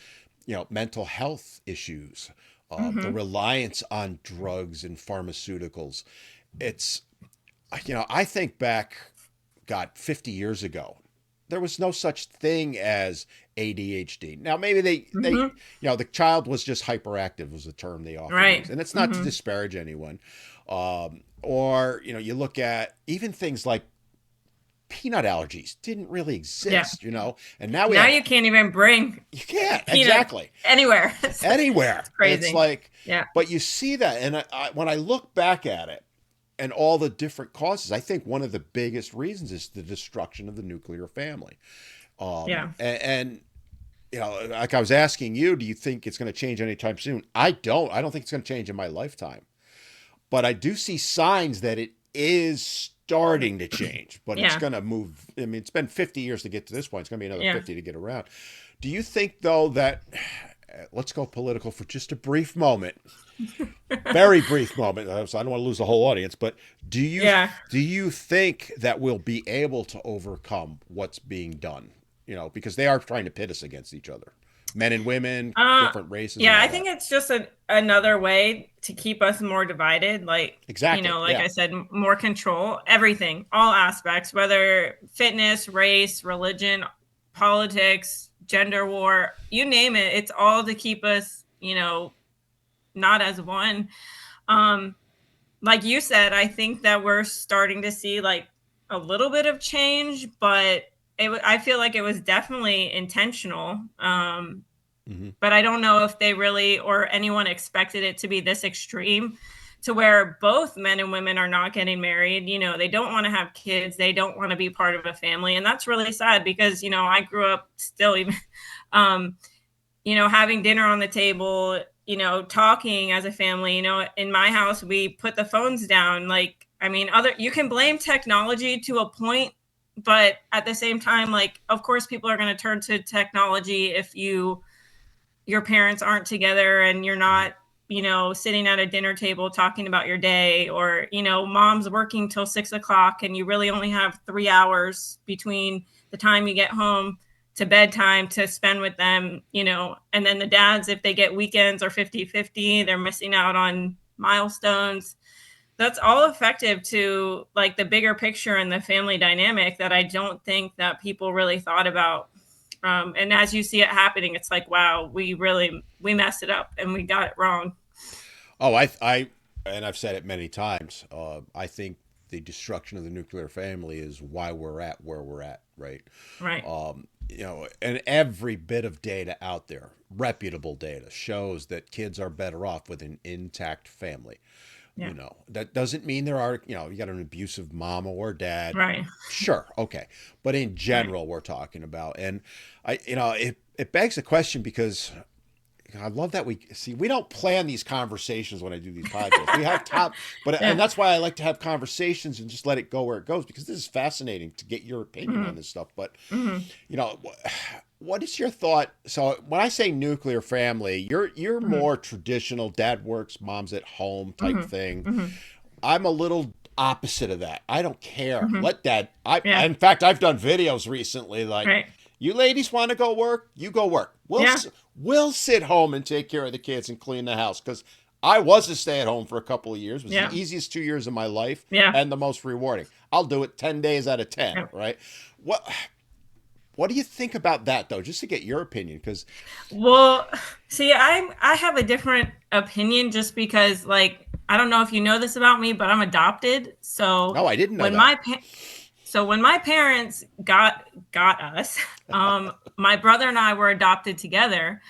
mental health issues, the
Mm-hmm.
reliance on drugs and pharmaceuticals. It's, I think back, God, 50 years ago, there was no such thing as ADHD. Now, maybe
Mm-hmm.
the child was just hyperactive was the term they often
Right.
use. And it's not to
Mm-hmm.
disparage anyone. Or, you look at even things like peanut allergies didn't really
Yeah.
exist, and now we
Now
have,
you can't even bring
you can't,
peanut
exactly,
anywhere. It's
anywhere. It's
crazy.
like,
Yeah.
but you see that. And when I look back at it, and all the different causes, I think one of the biggest reasons is the destruction of the nuclear family.
Yeah.
And like I was asking you, do you think it's going to change anytime soon? I don't. I don't think it's going to change in my lifetime. But I do see signs that it is starting to change, but it's
Yeah.
going to move. I mean, it's been 50 years to get to this point. It's going to be another
Yeah.
50 to get around. Do you think, though, that let's go political for just a brief moment, very brief moment. So I don't want to lose the whole audience, but do you
Yeah.
do you think that we'll be able to overcome what's being done? Because they are trying to pit us against each other, men and women,
Uh,
different races, and
yeah,
all
I think
that.
it's just another way to keep us more divided. Like,
Exactly.
like
Yeah.
I said, more control, everything, all aspects, whether fitness, race, religion, politics, gender war, you name it. It's all to keep us, not as one. Um, like you said, I think that we're starting to see like a little bit of change, but I feel like it was definitely intentional.
Hmm.
But I don't know if they really or anyone expected it to be this extreme to where both men and women are not getting married. They don't want to have kids. They don't want to be part of a family. And that's really sad because, I grew up still even, um, having dinner on the table, talking as a family. In my house, we put the phones down. Like, I mean, you can blame technology to a point, but at the same time, like, of course, people are going to turn to technology if your parents aren't together and you're
Hmm.
not, sitting at a dinner table talking about your day, or, mom's working till 6 o'clock and you really only have 3 hours between the time you get home to bedtime to spend with them, and then the dads, if they get weekends or 50-50, they're missing out on milestones. that's all effective to like the bigger picture and the family dynamic that I don't think that people really thought about. And as you see it happening, it's like, wow, we messed it up and we got it wrong.
Oh, and I've said it many times. I think the destruction of the nuclear family is why we're at where we're at, right?
Right.
And every bit of data out there, reputable data, shows that kids are better off with an intact family.
Yeah.
That doesn't mean there are, you got an abusive mama or dad.
Right.
Sure. Okay. But in general, we're talking about, and it begs the question because I love that we don't plan these conversations when I do these podcasts. We have and that's why I like to have conversations and just let it go where it goes, because this is fascinating to get your opinion on this stuff. But, what is your thought? So when I say nuclear family, you're more traditional, dad works, mom's at home type thing. I'm a little opposite of that. I don't care. Let dad, in fact, I've done videos recently like, you ladies want to go work? You go work. We'll sit home and take care of the kids and clean the house, because I was a stay-at-home for a couple of years. It was the easiest 2 years of my life and the most rewarding. I'll do it 10 days out of 10, right? What do you think about that, though, just to get your opinion? Because,
well, see, I have a different opinion just because, like, I don't know if you know this about me, but I'm adopted. So
no, I didn't know
when
that.
So when my parents got us, my brother and I were adopted together.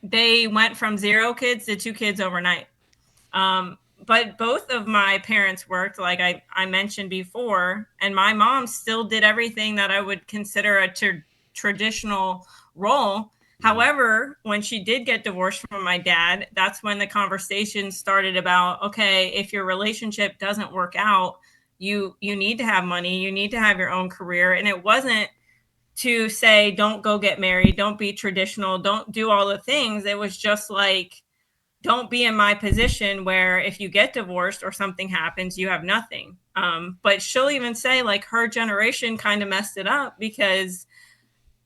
They went from 0 kids to 2 kids overnight. But both of my parents worked, like I mentioned before, and my mom still did everything that I would consider a traditional role. However, when she did get divorced from my dad, that's when the conversation started about, okay, if your relationship doesn't work out, you need to have money, you need to have your own career. And it wasn't to say, don't go get married, don't be traditional, don't do all the things. It was just like, don't be in my position where if you get divorced or something happens, you have nothing. But she'll even say, like, her generation kind of messed it up because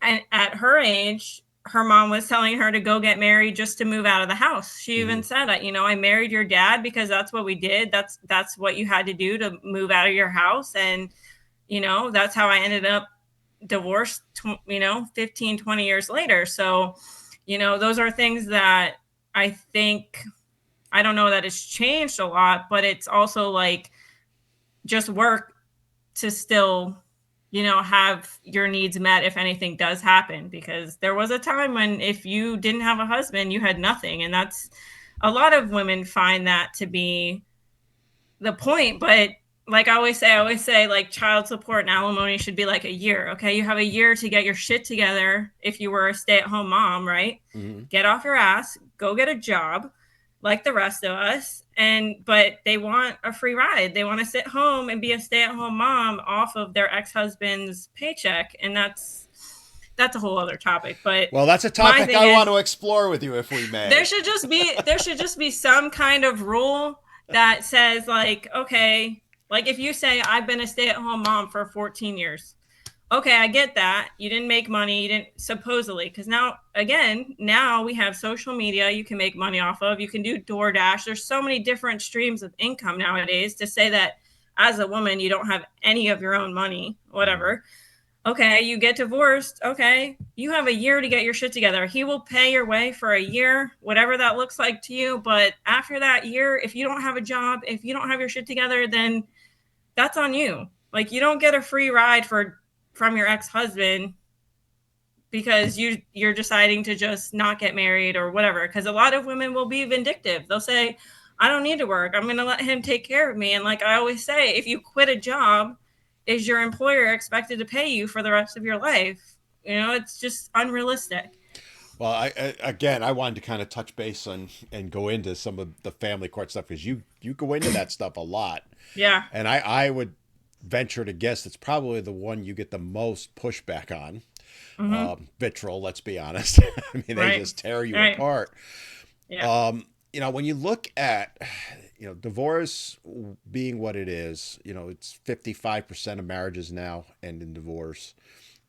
at her age, her mom was telling her to go get married just to move out of the house. She even said that, I married your dad because that's what we did. That's what you had to do to move out of your house. And, that's how I ended up divorced, 15, 20 years later. So, those are things that I think, I don't know that it's changed a lot, but it's also like just work to still, have your needs met if anything does happen. Because there was a time when if you didn't have a husband, you had nothing. And that's, a lot of women find that to be the point. But like I always say like child support and alimony should be like a year. Okay. You have a year to get your shit together. If you were a stay-at-home mom, right? Get off your ass, go get a job like the rest of us. But they want a free ride. They want to sit home and be a stay-at-home mom off of their ex-husband's paycheck. And that's a whole other topic. But
well, that's a topic I want to explore with you, if we may.
There should just be some kind of rule that says, like, okay, like if you say I've been a stay-at-home mom for 14 years. Okay, I get that. You didn't make money. You didn't, supposedly, because now we have social media you can make money off of. You can do DoorDash. There's so many different streams of income nowadays. To say that as a woman, you don't have any of your own money, whatever. Okay, you get divorced. Okay, you have a year to get your shit together. He will pay your way for a year, whatever that looks like to you. But after that year, if you don't have a job, if you don't have your shit together, then that's on you. Like, you don't get a free ride from your ex-husband because you're deciding to just not get married or whatever. Because a lot of women will be vindictive. They'll say, I don't need to work. I'm going to let him take care of me. And like I always say, if you quit a job, is your employer expected to pay you for the rest of your life? It's just unrealistic.
Well, I wanted to kind of touch base on and go into some of the family court stuff, because you go into that stuff a lot.
Yeah.
And I would venture to guess it's probably the one you get the most pushback on. Vitriol, let's be honest. I mean, they just tear you apart.
Yeah.
When you look at, divorce being what it is, it's 55% of marriages now end in divorce.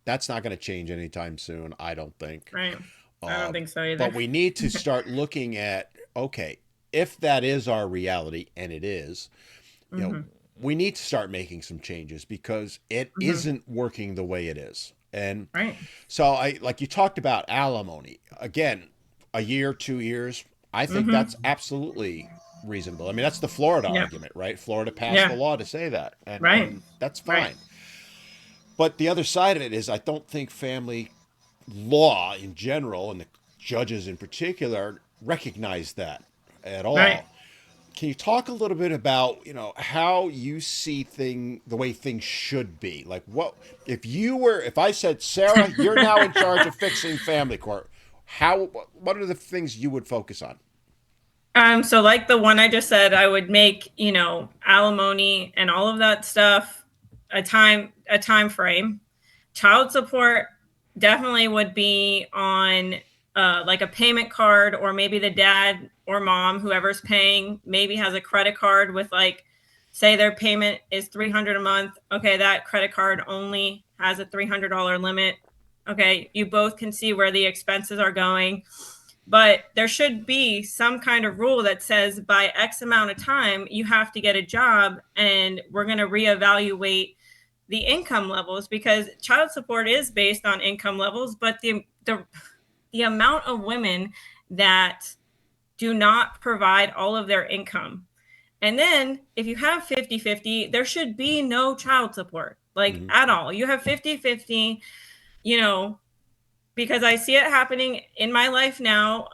That's not going to change anytime soon, I don't think.
Right. I don't think so either.
But we need to start looking at, okay, if that is our reality, and it is, you know,
Mm-hmm.
we need to start making some changes because it
Mm-hmm.
isn't working the way it is. And
Right.
so I like you talked about alimony. Again, a year, 2 years, I think that's
Mm-hmm.
absolutely reasonable. I mean, that's the Florida
Yeah.
argument, right? Florida passed the
Yeah.
law to say that,
Right.
and that's
Right.
fine. But the other side of it is I don't think family law in general and the judges in particular recognize that at
Right.
all. Can you talk a little bit about, how you see the way things should be? Like what if I said, Sarah, you're now in charge of fixing family court, what are the things you would focus on?
So like the one I just said, I would make, alimony and all of that stuff a time frame. Child support definitely would be on like a payment card, or maybe the dad or mom, whoever's paying, maybe has a credit card with, like, say their payment is 300 a month. Okay, that credit card only has a $300 limit. Okay, you both can see where the expenses are going, but there should be some kind of rule that says by X amount of time you have to get a job, and we're going to reevaluate the income levels, because child support is based on income levels. But the amount of women that do not provide all of their income, and then if you have 50-50, there should be no child support, like,
Mm-hmm.
at all. You have 50-50, you know because I see it happening in my life now.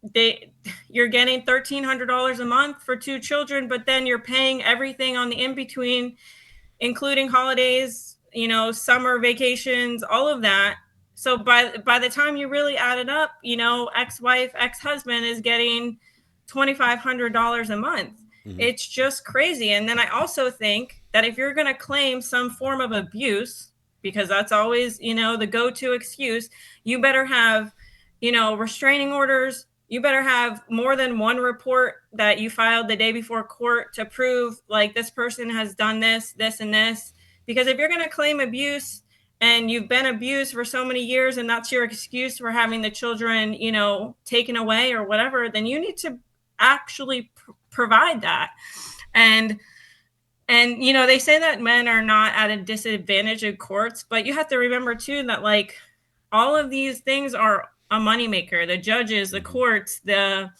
They You're getting $1,300 a month for two children, but then you're paying everything on the in between, including holidays, summer vacations, all of that. So by the time you really add it up, ex-wife, ex-husband is getting $2,500 a month.
Mm-hmm.
It's just crazy. And then I also think that if you're going to claim some form of abuse, because that's always, the go-to excuse, you better have, restraining orders. You better have more than one report that you filed the day before court to prove, like, this person has done this, this, and this. Because if you're going to claim abuse and you've been abused for so many years, and that's your excuse for having the children, taken away or whatever, then you need to actually provide that. And they say that men are not at a disadvantage in courts, but you have to remember too that, like, all of these things are a moneymaker. The judges, the
Mm-hmm.
courts, the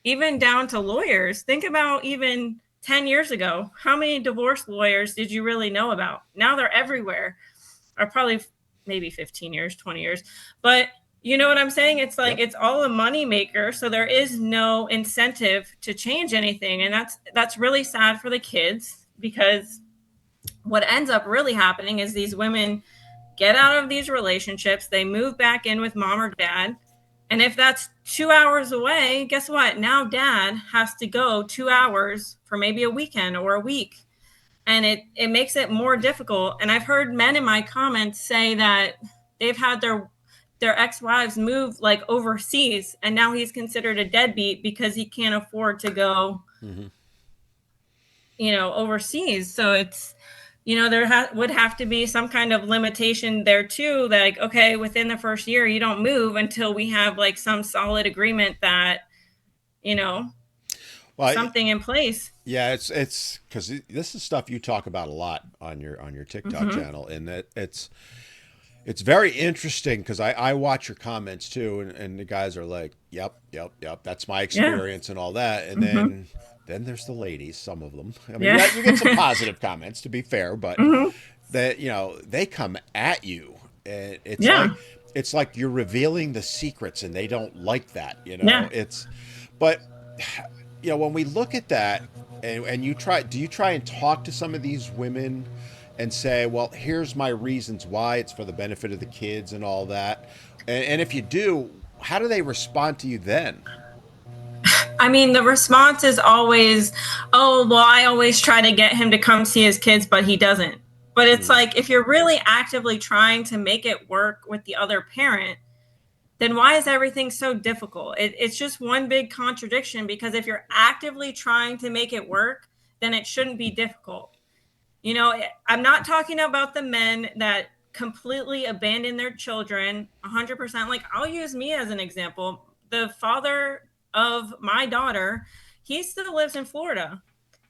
even down to lawyers. Think about even 10 years ago. How many divorce lawyers did you really know about? Now they're everywhere. Or probably maybe 15 years, 20 years. But you know what I'm saying? It's like
Yep.
it's all a money maker, so there is no incentive to change anything, and that's really sad for the kids, because what ends up really happening is these women get out of these relationships, they move back in with mom or dad. And if that's 2 hours away, guess what? Now dad has to go 2 hours for maybe a weekend or a week. And it makes it more difficult. And I've heard men in my comments say that they've had their ex-wives move, like, overseas, and now he's considered a deadbeat because he can't afford to go,
Mm-hmm.
overseas. So it's, there would have to be some kind of limitation there too. Like, okay, within the first year, you don't move until we have, like, some solid agreement that, you know,
Well,
something in place.
yeah, it's because this is stuff you talk about a lot on your TikTok
Mm-hmm.
channel, and that it's very interesting because I watch your comments too, and the guys are like, yep, yep, yep, that's my
Yeah.
experience and all that. And
Mm-hmm.
then there's the ladies, some of them. I mean,
Yeah.
you get some positive comments, to be fair, but
Mm-hmm.
that, they come at you, and
Yeah.
it's like you're revealing the secrets, and they don't like that.
Yeah.
But when we look at that, and do you try and talk to some of these women and say, well, here's my reasons why it's for the benefit of the kids and all that? And if you do, how do they respond to you then?
I mean, the response is always, oh, well, I always try to get him to come see his kids, but he doesn't. But it's
Mm-hmm.
like, if you're really actively trying to make it work with the other parent, then why is everything so difficult? It's just one big contradiction, because if you're actively trying to make it work, then it shouldn't be difficult. I'm not talking about the men that completely abandon their children 100%. Like, I'll use me as an example. The father of my daughter, he still lives in Florida.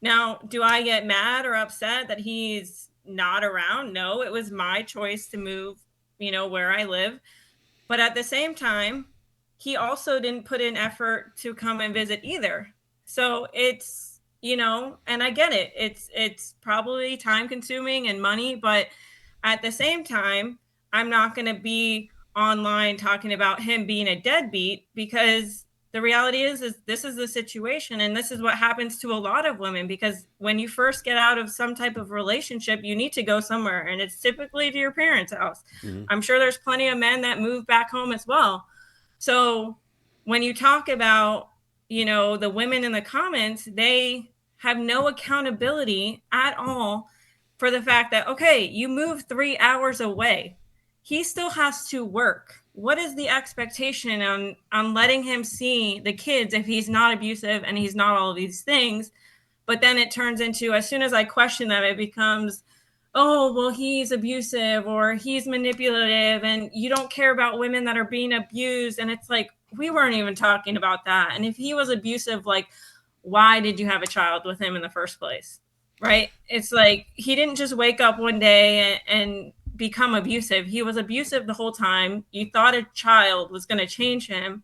Now, do I get mad or upset that he's not around? No, it was my choice to move, where I live. But at the same time, he also didn't put in effort to come and visit either. So it's, and I get it. It's probably time consuming and money, but at the same time, I'm not going to be online talking about him being a deadbeat, because the reality is this is the situation, and this is what happens to a lot of women, because when you first get out of some type of relationship, you need to go somewhere, and it's typically to your parents' house.
Mm-hmm.
I'm sure there's plenty of men that move back home as well. So when you talk about, the women in the comments, they have no accountability at all for the fact that, okay, you moved 3 hours away. He still has to work. What is the expectation on letting him see the kids if he's not abusive and he's not all of these things? But then it turns into, as soon as I question them, it becomes, oh, well, he's abusive or he's manipulative, and you don't care about women that are being abused. And it's like, we weren't even talking about that. And if he was abusive, like, why did you have a child with him in the first place? Right? It's like, he didn't just wake up one day and become abusive. He was abusive the whole time. You thought a child was going to change him,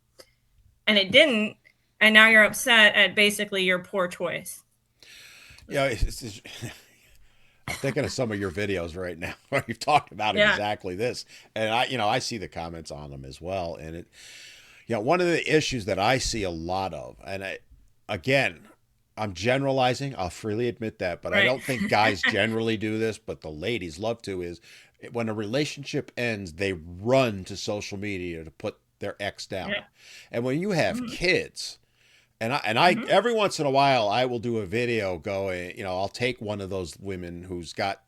and it didn't. And now you're upset at basically your poor choice.
Yeah, I'm thinking of some of your videos right now where you've talked about exactly this, and I see the comments on them as well, and one of the issues that I see a lot of, and again, I'm generalizing, I'll freely admit that, but I don't think guys generally do this, but the ladies love to, is when a relationship ends, they run to social media to put their ex down. Yeah. And when you have kids, and I every once in a while, I will do a video going, I'll take one of those women who's got,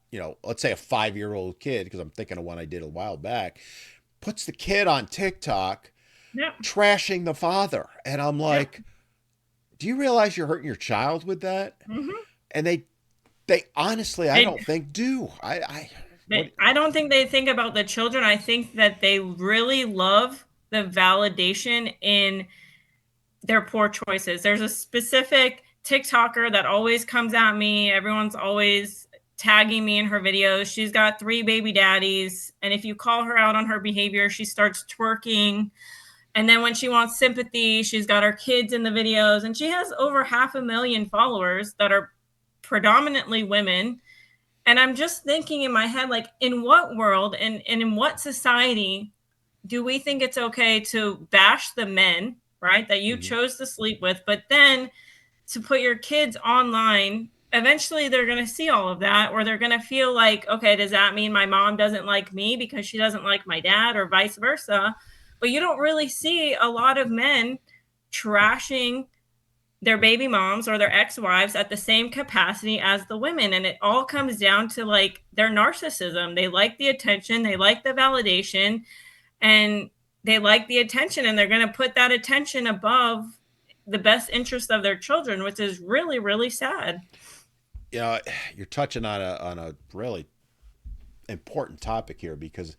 let's say a 5-year-old kid, because I'm thinking of one I did a while back, puts the kid on TikTok, trashing the father. And I'm like, do you realize you're hurting your child with that? And they honestly, I don't think do. I
don't think they think about the children. I think that they really love the validation in their poor choices. There's a specific TikToker that always comes at me. Everyone's always tagging me in her videos. She's got 3 baby daddies, and if you call her out on her behavior, she starts twerking. And then when she wants sympathy, she's got her kids in the videos, and she has over 500,000 followers that are predominantly women. And I'm just thinking in my head, like, in what world and in what society do we think it's okay to bash the men, right, that you chose to sleep with, but then to put your kids online? Eventually they're going to see all of that, or they're going to feel like, okay, does that mean my mom doesn't like me because she doesn't like my dad, or vice versa? But you don't really see a lot of men trashing their baby moms or their ex-wives at the same capacity as the women. And it all comes down to, like, their narcissism. They like the attention, they like the validation, and they like the attention, and they're going to put that attention above the best interest of their children, which is really, really sad.
Yeah, you're touching on a really important topic here, because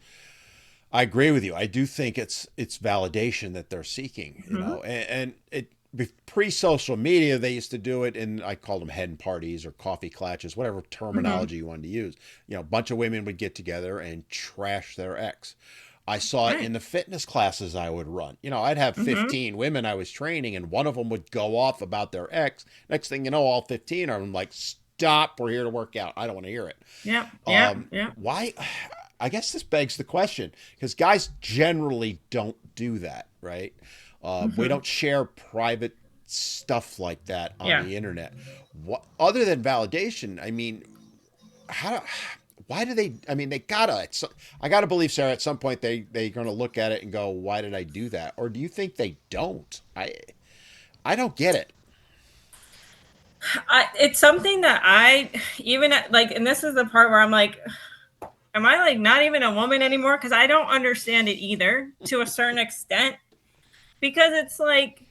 I agree with you. I do think it's validation that they're seeking, and it pre-social media, they used to do it in, I call them hen parties or coffee clutches, whatever terminology you wanted to use. A bunch of women would get together and trash their ex. I saw it in the fitness classes I would run. I'd have 15 women I was training, and one of them would go off about their ex. Next thing you know, all 15 of them like, stop, we're here to work out. I don't want to hear it.
Yeah.
Why? I guess this begs the question, because guys generally don't do that, right? We don't share private stuff like that on the internet. What, other than validation, I mean, why do they? I mean, they gotta. I gotta believe, Sarah, at some point they're gonna look at it and go, "Why did I do that?" Or do you think they don't? I don't get it.
It's something that I even like, and this is the part where I'm like, am I like not even a woman anymore? Because I don't understand it either, to a certain extent. Because it's like,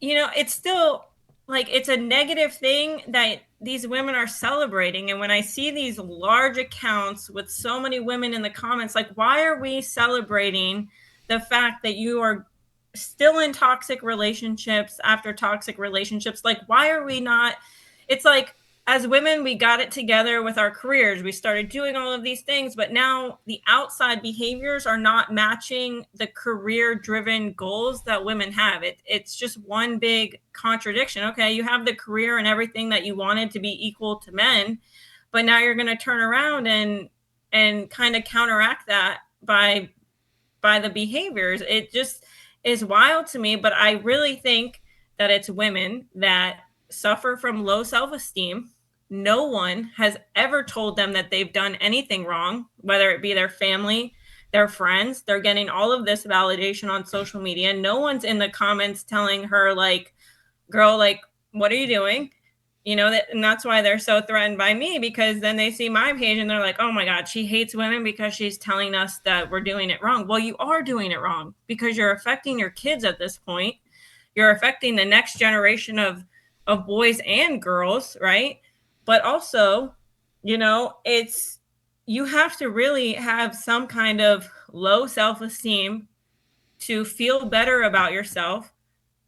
it's still like, it's a negative thing that these women are celebrating. And when I see these large accounts with so many women in the comments, like, why are we celebrating the fact that you are still in toxic relationships after toxic relationships. Like, why are we not? It's like, as women, we got it together with our careers. We started doing all of these things, but now the outside behaviors are not matching the career driven goals that women have. It's just one big contradiction. Okay, you have the career and everything that you wanted to be equal to men, but now you're going to turn around and kind of counteract that by the behaviors. It just is wild to me. But I really think that it's women that suffer from low self esteem. No one has ever told them that they've done anything wrong, whether it be their family, their friends. They're getting all of this validation on social media. No one's in the comments telling her, like, girl, like, what are you doing? And that's why they're so threatened by me, because then they see my page and they're like, oh my God, she hates women because she's telling us that we're doing it wrong. Well, you are doing it wrong because you're affecting your kids at this point. You're affecting the next generation of boys and girls, right? But also, it's, you have to really have some kind of low self-esteem to feel better about yourself.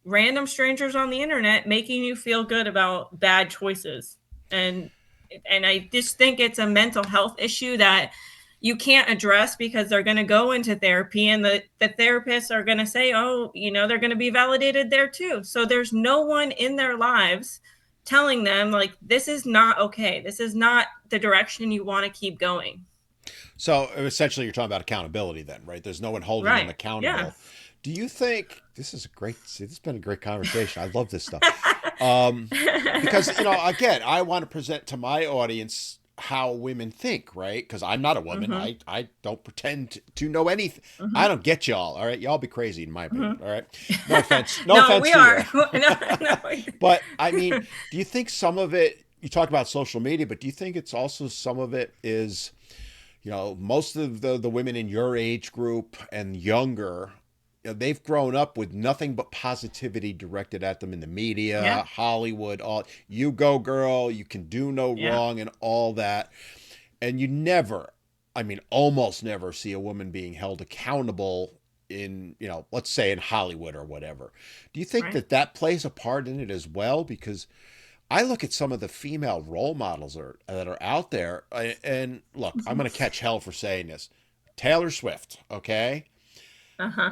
Random strangers on the internet making you feel good about bad choices. And I just think it's a mental health issue that you can't address, because they're going to go into therapy, and the therapists are going to say, oh, they're going to be validated there too. So there's no one in their lives telling them, like, this is not okay, this is not the direction you want to keep going.
So essentially, you're talking about accountability, then, right? There's no one holding them
Right. Yeah.
accountable. Do you think this is a great? See, this has been a great conversation. I love this stuff. Because again, I want to present to my audience how women think, right? Because I'm not a woman.
Mm-hmm.
I don't pretend to know anything. I
Mm-hmm.
don't get y'all. All right, y'all be crazy in my opinion.
Mm-hmm.
All right, no offense. No
No,
offense
we
to
are.
you.
No, no.
But I mean, do you think some of it? You talk about social media, but do you think it's also some of it is? Most of the women in your age group and younger, they've grown up with nothing but positivity directed at them in the
Yeah.
media, Hollywood, all you go girl, you can do no
Yeah.
wrong and all that. And you never, I mean, almost never see a woman being held accountable in, let's say in Hollywood or whatever. Do you think
Right.
that plays a part in it as well? Because I look at some of the female role models that are out there, and look, I'm
Mm-hmm.
going to catch hell for saying this. Taylor Swift, okay?
Uh-huh.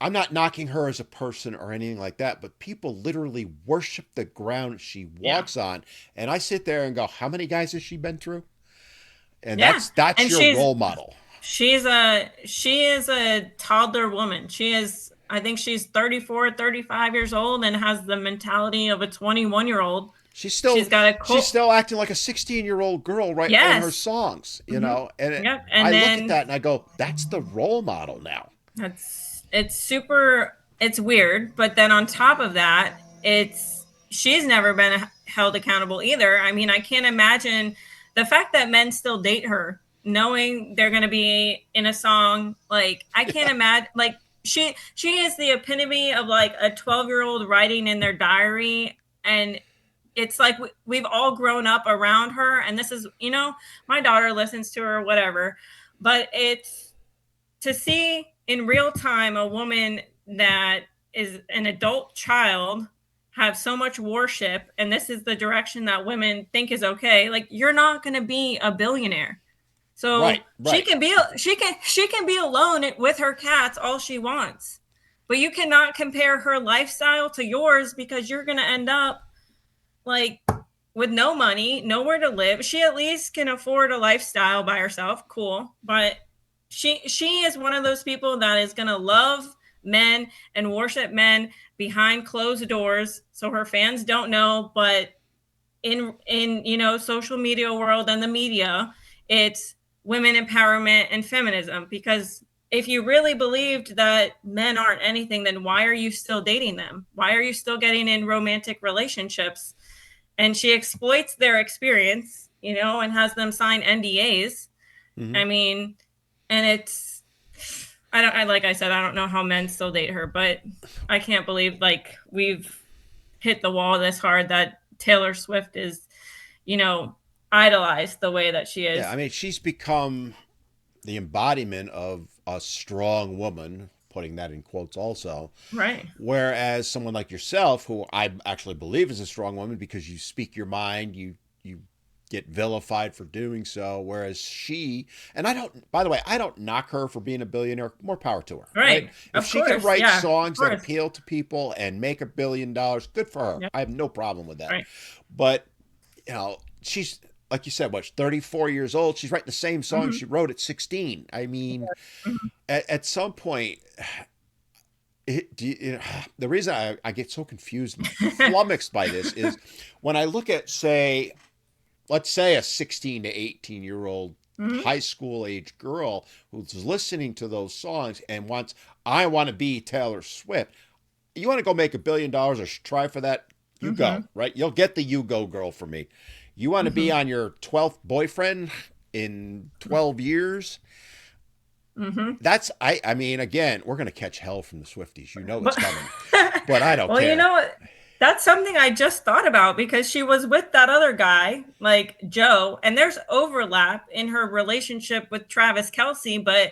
I'm not knocking her as a person or anything like that, but people literally worship the ground she
Yeah.
walks on, and I sit there and go, "How many guys has she been through?" And
Yeah.
that's
And
your role model.
she is a toddler woman. She is, I think she's 34, 35 years old, and has the mentality of a 21-year-old.
She's
She's
still
got a
she's
cult.
still acting like a 16-year-old girl right in her
Yes.
songs,
Mm-hmm.
and
Yep.
I
And
look at
then
that and I go, "That's the role model now."
it's super, it's weird, but then on top of that, it's, she's never been held accountable either. I mean, I can't imagine the fact that men still date her knowing they're going to be in a song. Like, I can't
Yeah,
imagine, like, she is the epitome of like a 12-year-old writing in their diary. And it's like we've all grown up around her, and this is, my daughter listens to her, whatever. But it's, to see in real time a woman that is an adult child have so much worship, and this is the direction that women think is okay. Like, you're not going to be a billionaire.
right,
So
right.
she can be alone with her cats all she wants. But you cannot compare her lifestyle to yours, because you're going to end up like with no money, nowhere to live. She at least can afford a lifestyle by herself. Cool. But she is one of those people that is going to love men and worship men behind closed doors, so her fans don't know. But in social media world and the media, it's women empowerment and feminism. Because if you really believed that men aren't anything, then why are you still dating them? Why are you still getting in romantic relationships? And she exploits their experience, and has them sign NDAs.
Mm-hmm.
I mean, and it's, I don't, I like I said, I don't know how men still date her, but I can't believe, like, we've hit the wall this hard that Taylor Swift is, you know, idolized the way that she
Yeah, I
is.
mean, she's become the embodiment of a strong woman putting that in quotes also.
Right.
Whereas someone like yourself, who I actually believe is a strong woman because you speak your mind, you get vilified for doing so. Whereas she, and I don't, by the way, I don't knock her for being a billionaire. More power to her, right?
Right.
If
Of
she can
course.
write
Yeah. Of
songs that
course.
appeal to people and make $1 billion, good for her.
Yep.
I have no problem with that.
Right.
But, you know, she's, like you said, what, 34 years old. She's writing the same song
Mm-hmm.
she wrote at 16. I mean,
Mm-hmm.
at some point, the reason I get so confused and flummoxed by this is when I look at, say, let's say a 16 to 18-year-old
Mm-hmm.
high school age girl who's listening to those songs and wants, I want to be Taylor Swift. You want to go make $1 billion or try for that? You
Mm-hmm.
go, right? You'll get the you go girl from me. You want to be
Mm-hmm.
on your 12th boyfriend in 12 years?
Mm-hmm.
That's, I mean, again, we're going to catch hell from the Swifties. You know it's
But
coming, but I don't
well, you
care.
know what? That's something I just thought about because she was with that other guy, like Joe, and there's overlap in her relationship with Travis Kelce, but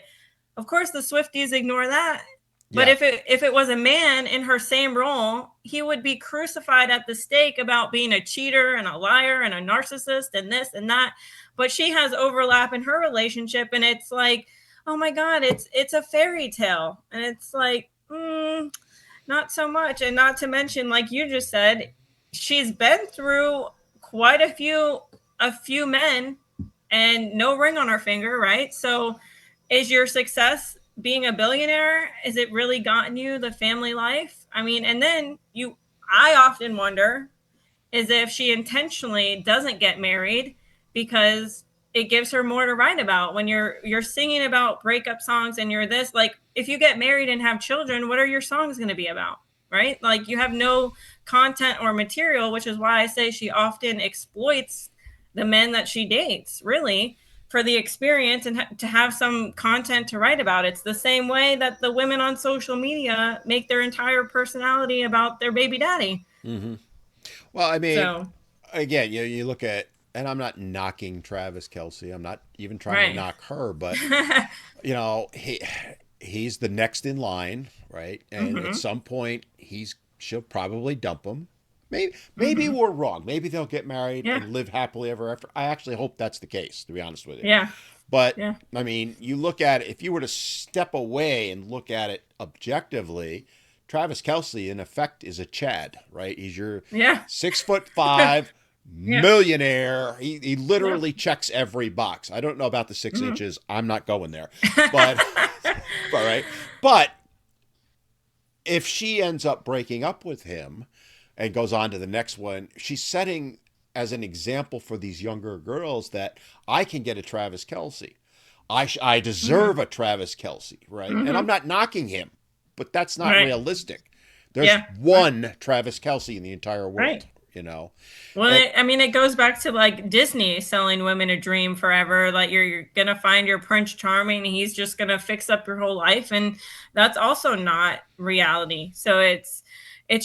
of course the Swifties ignore that. But
Yeah.
if it was a man in her same role, he would be crucified at the stake about being a cheater and a liar and a narcissist and this and that. But she has overlap in her relationship, and it's like, oh my God, it's a fairy tale, and it's like, not so much. And not to mention, like you just said, she's been through quite a few men and no ring on her finger, right? So is your success being a billionaire? Is it really gotten you the family life? I mean, and then I often wonder is if she intentionally doesn't get married because it gives her more to write about when you're singing about breakup songs and you're this, like, if you get married and have children, what are your songs going to be about, right? Like, you have no content or material, which is why I say she often exploits the men that she dates, really, for the experience and to have some content to write about. It's the same way that the women on social media make their entire personality about their baby daddy.
Hmm. Well, I mean,
So
again, you look at, and I'm not knocking Travis Kelce. I'm not even trying to
right.
knock her, but he's the next in line, right? And at
Mm-hmm.
some point, she'll probably dump him. Maybe
Mm-hmm.
we're wrong. Maybe they'll get married
Yeah.
and live happily ever after. I actually hope that's the case, to be honest with you.
Yeah.
But
Yeah.
I mean, you look at it, if you were to step away and look at it objectively, Travis Kelce, in effect, is a Chad, right? He's your
Yeah.
6'5"
Yeah.
millionaire. He
Yeah.
literally checks every box. I don't know about the 6
Mm-hmm.
inches. I'm not going there. But all right. But if she ends up breaking up with him and goes on to the next one, she's setting as an example for these younger girls that I can get a Travis Kelce. I
Mm-hmm.
deserve a Travis Kelce, right? And I'm
Mm-hmm.
not knocking him, but that's not
Right.
realistic. There's
Yeah.
one Travis Kelce in the entire
Right.
world, you know? And
Well, I mean, it goes back to like Disney selling women a dream forever. Like you're gonna find your Prince Charming, and he's just gonna fix up your whole life, and that's also not reality. So it's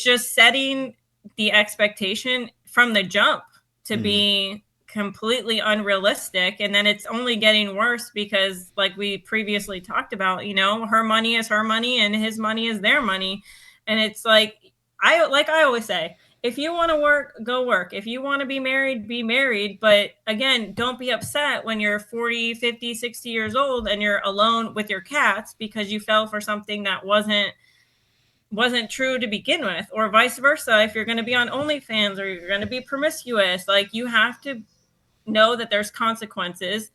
just setting the expectation from the jump to
mhm.
be completely unrealistic, and then it's only getting worse because, like we previously talked about, her money is her money, and his money is their money, and it's like I always say, if you want to work, go work. If you want to be married, be married. But again, don't be upset when you're 40, 50, 60 years old and you're alone with your cats because you fell for something that wasn't true to begin with, or vice versa. If you're going to be on OnlyFans or you're going to be promiscuous, like, you have to know that there's consequences,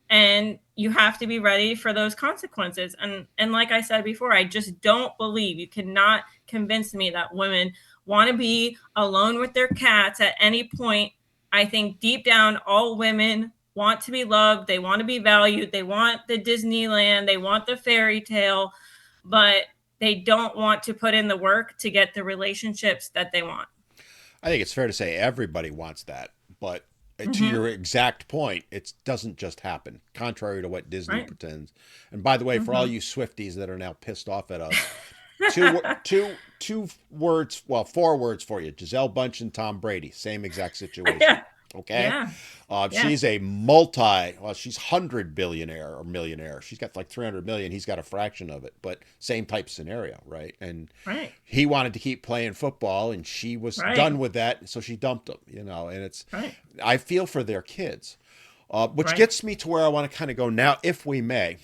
and you have to be ready for those consequences. And like I said before, I just don't believe, you cannot convince me that women want to be alone with their cats at any point. I think deep down all women want to be loved, they want to be valued, they want the Disneyland, they want the fairy tale, but they don't want to put in the work to get the relationships that they want.
I think it's fair to say everybody wants that, but to
Mm-hmm.
your exact point, it doesn't just happen, contrary to what Disney
Right.
pretends. And by the way, for all
Mm-hmm.
you Swifties that are now pissed off at us, two words, well, 4 words for you: Giselle Bunch and Tom Brady, same exact situation.
Yeah.
Okay.
Yeah.
She's
Yes.
a well, she's 100 billionaire or millionaire. She's got like 300 million. He's got a fraction of it, but same type scenario, right? And
Right.
he wanted to keep playing football and she was
Right.
done with that. So she dumped him, you know, and
Right.
I feel for their kids. Which
Right.
gets me to where I want to kind of go now, if we may,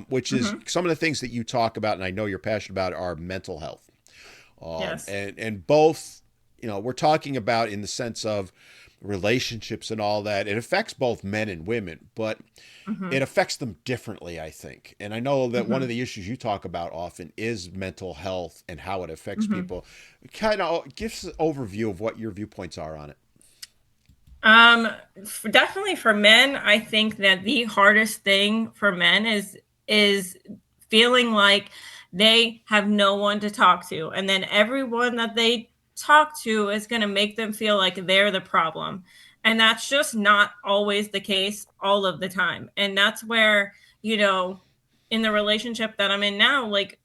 which is
Mm-hmm.
some of the things that you talk about, and I know you're passionate about, are mental health.
Yes.
And both, you know, we're talking about in the sense of relationships and all that. It affects both men and women, but
Mm-hmm.
it affects them differently, I think. And I know that one
Mm-hmm.
of the issues you talk about often is mental health and how it affects
Mm-hmm.
people. Kind of give us an overview of what your viewpoints are on it.
Um, Definitely for men, I think that the hardest thing for men is feeling like they have no one to talk to, and then everyone that they talk to is going to make them feel like they're the problem, and that's just not always the case all of the time. And that's where, in the relationship that I'm in now, like,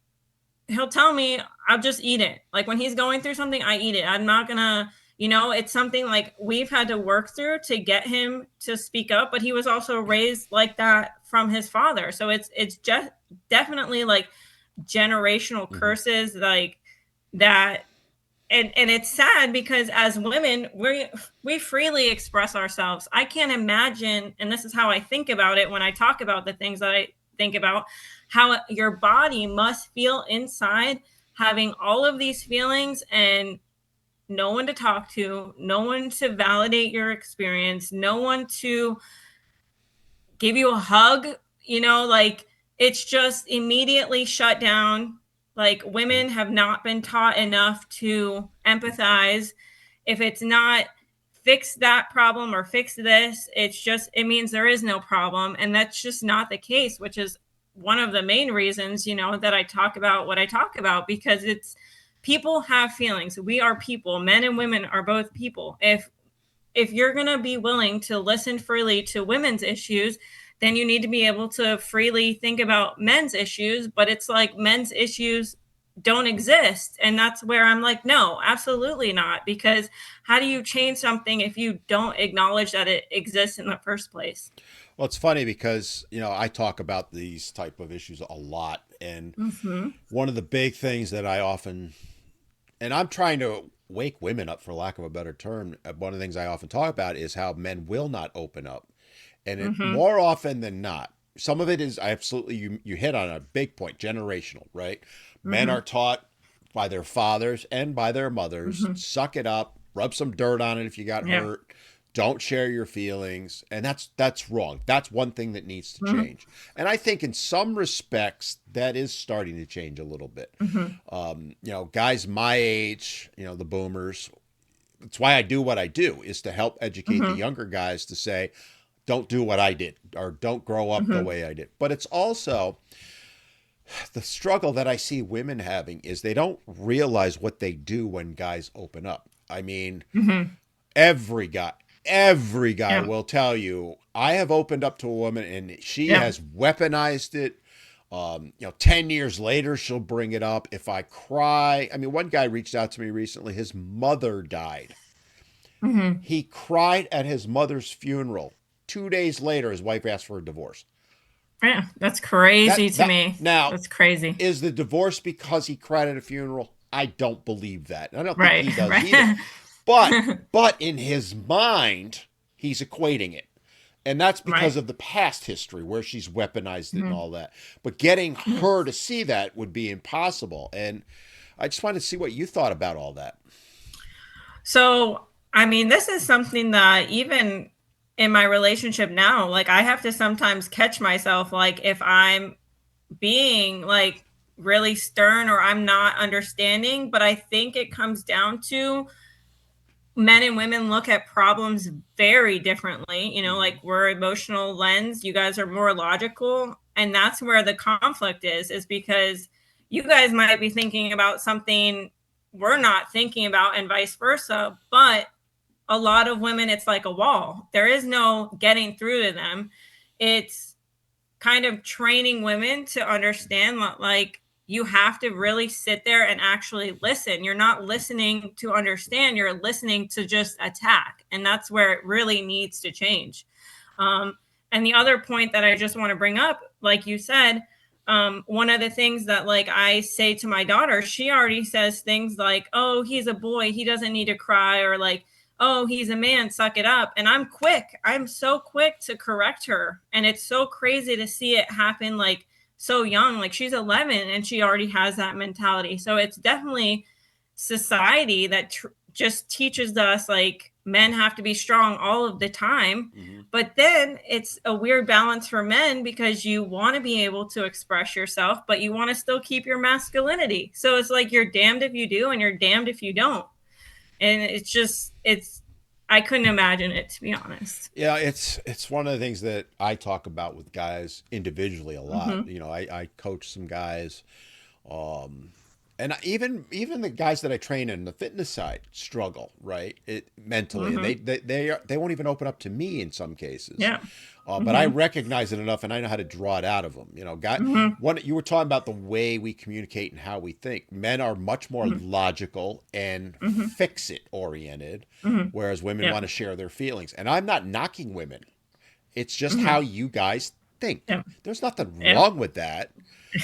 he'll tell me, I'll just eat it. Like when he's going through something, I eat it. I'm not gonna, it's something like we've had to work through to get him to speak up, but he was also raised like that from his father. So it's just definitely like generational
Mm-hmm.
curses like that. And it's sad because as women, we freely express ourselves. I can't imagine, and this is how I think about it when I talk about the things that I think about, how your body must feel inside having all of these feelings and no one to talk to, no one to validate your experience, no one to give you a hug, like it's just immediately shut down. Like women have not been taught enough to empathize. If it's not fix that problem or fix this, it means there is no problem. And that's just not the case, which is one of the main reasons, that I talk about what I talk about, because people have feelings. We are people. Men and women are both people. If you're going to be willing to listen freely to women's issues, then you need to be able to freely think about men's issues. But it's like men's issues don't exist. And that's where I'm like, no, absolutely not. Because how do you change something if you don't acknowledge that it exists in the first place?
Well, it's funny because, you know, I talk about these type of issues a lot. And
Mm-hmm.
one of the big things that I often, and I'm trying to wake women up, for lack of a better term, one of the things I often talk about is how men will not open up. And it
Mm-hmm.
more often than not, some of it is absolutely, you hit on a big point, generational, right? Men
Mm-hmm.
are taught by their fathers and by their mothers,
Mm-hmm.
suck it up, rub some dirt on it if you got
Yeah.
hurt, don't share your feelings, and that's wrong. That's one thing that needs to
Mm-hmm.
change. And I think in some respects that is starting to change a little bit.
Mm-hmm.
You know, guys my age, you know, the boomers, that's why I do what I do, is to help educate the
Mm-hmm.
younger guys to say, don't do what I did or don't grow up the
Mm-hmm.
way I did. But it's also the struggle that I see women having is they don't realize what they do when guys open up. I mean,
Mm-hmm.
every guy, every guy
Yeah.
will tell you, I have opened up to a woman and she
Yeah.
has weaponized it. You know, 10 years later, she'll bring it up. If I cry, I mean, one guy reached out to me recently. His mother died.
Mm-hmm.
He cried at his mother's funeral. 2 days later, his wife asked for a divorce.
Yeah. That's crazy to
That
me.
now
That's crazy.
is the divorce because he cried at a funeral? I don't believe that. I don't think
Right.
he does either.
Right.
But in his mind, he's equating it. And that's because
Right.
of the past history where she's weaponized it and
Mhm.
all that. But getting
Mhm.
her to see that would be impossible. And I just wanted to see what you thought about all that.
So, I mean, this is something that even in my relationship now, like I have to sometimes catch myself, like if I'm being like really stern or I'm not understanding, but I think it comes down to men and women look at problems very differently.
Mm-hmm.
Like we're emotional lens, you guys are more logical. And that's where the conflict is because you guys might be thinking about something we're not thinking about, and vice versa. But a lot of women, it's like a wall. There is no getting through to them. It's kind of training women to understand that, like, you have to really sit there and actually listen. You're not listening to understand, you're listening to just attack. And that's where it really needs to change. And the other point that I just want to bring up, like you said, one of the things that like I say to my daughter, she already says things like, oh, he's a boy, he doesn't need to cry, or like, oh, he's a man, suck it up. And I'm so quick to correct her. And it's so crazy to see it happen like so young. Like she's 11 and she already has that mentality. So it's definitely society that just teaches us like men have to be strong all of the time. Mm-hmm. But then it's a weird balance for men because you want to be able to express yourself, but you want to still keep your masculinity. So it's like you're damned if you do and you're damned if you don't. And I couldn't imagine it, to be honest.
Yeah, it's one of the things that I talk about with guys individually a lot. Mm-hmm. You know, I coach some guys, and even the guys that I train in the fitness side struggle, right? Mentally, mm-hmm. and they won't even open up to me in some cases.
Yeah.
But mm-hmm. I recognize it enough, and I know how to draw it out of them. You know, mm-hmm. You were talking about the way we communicate and how we think. Men are much more mm-hmm. logical and mm-hmm. fix-it oriented, mm-hmm. whereas women want to share their feelings. And I'm not knocking women. It's just mm-hmm. how you guys think. Yeah. There's nothing wrong with that.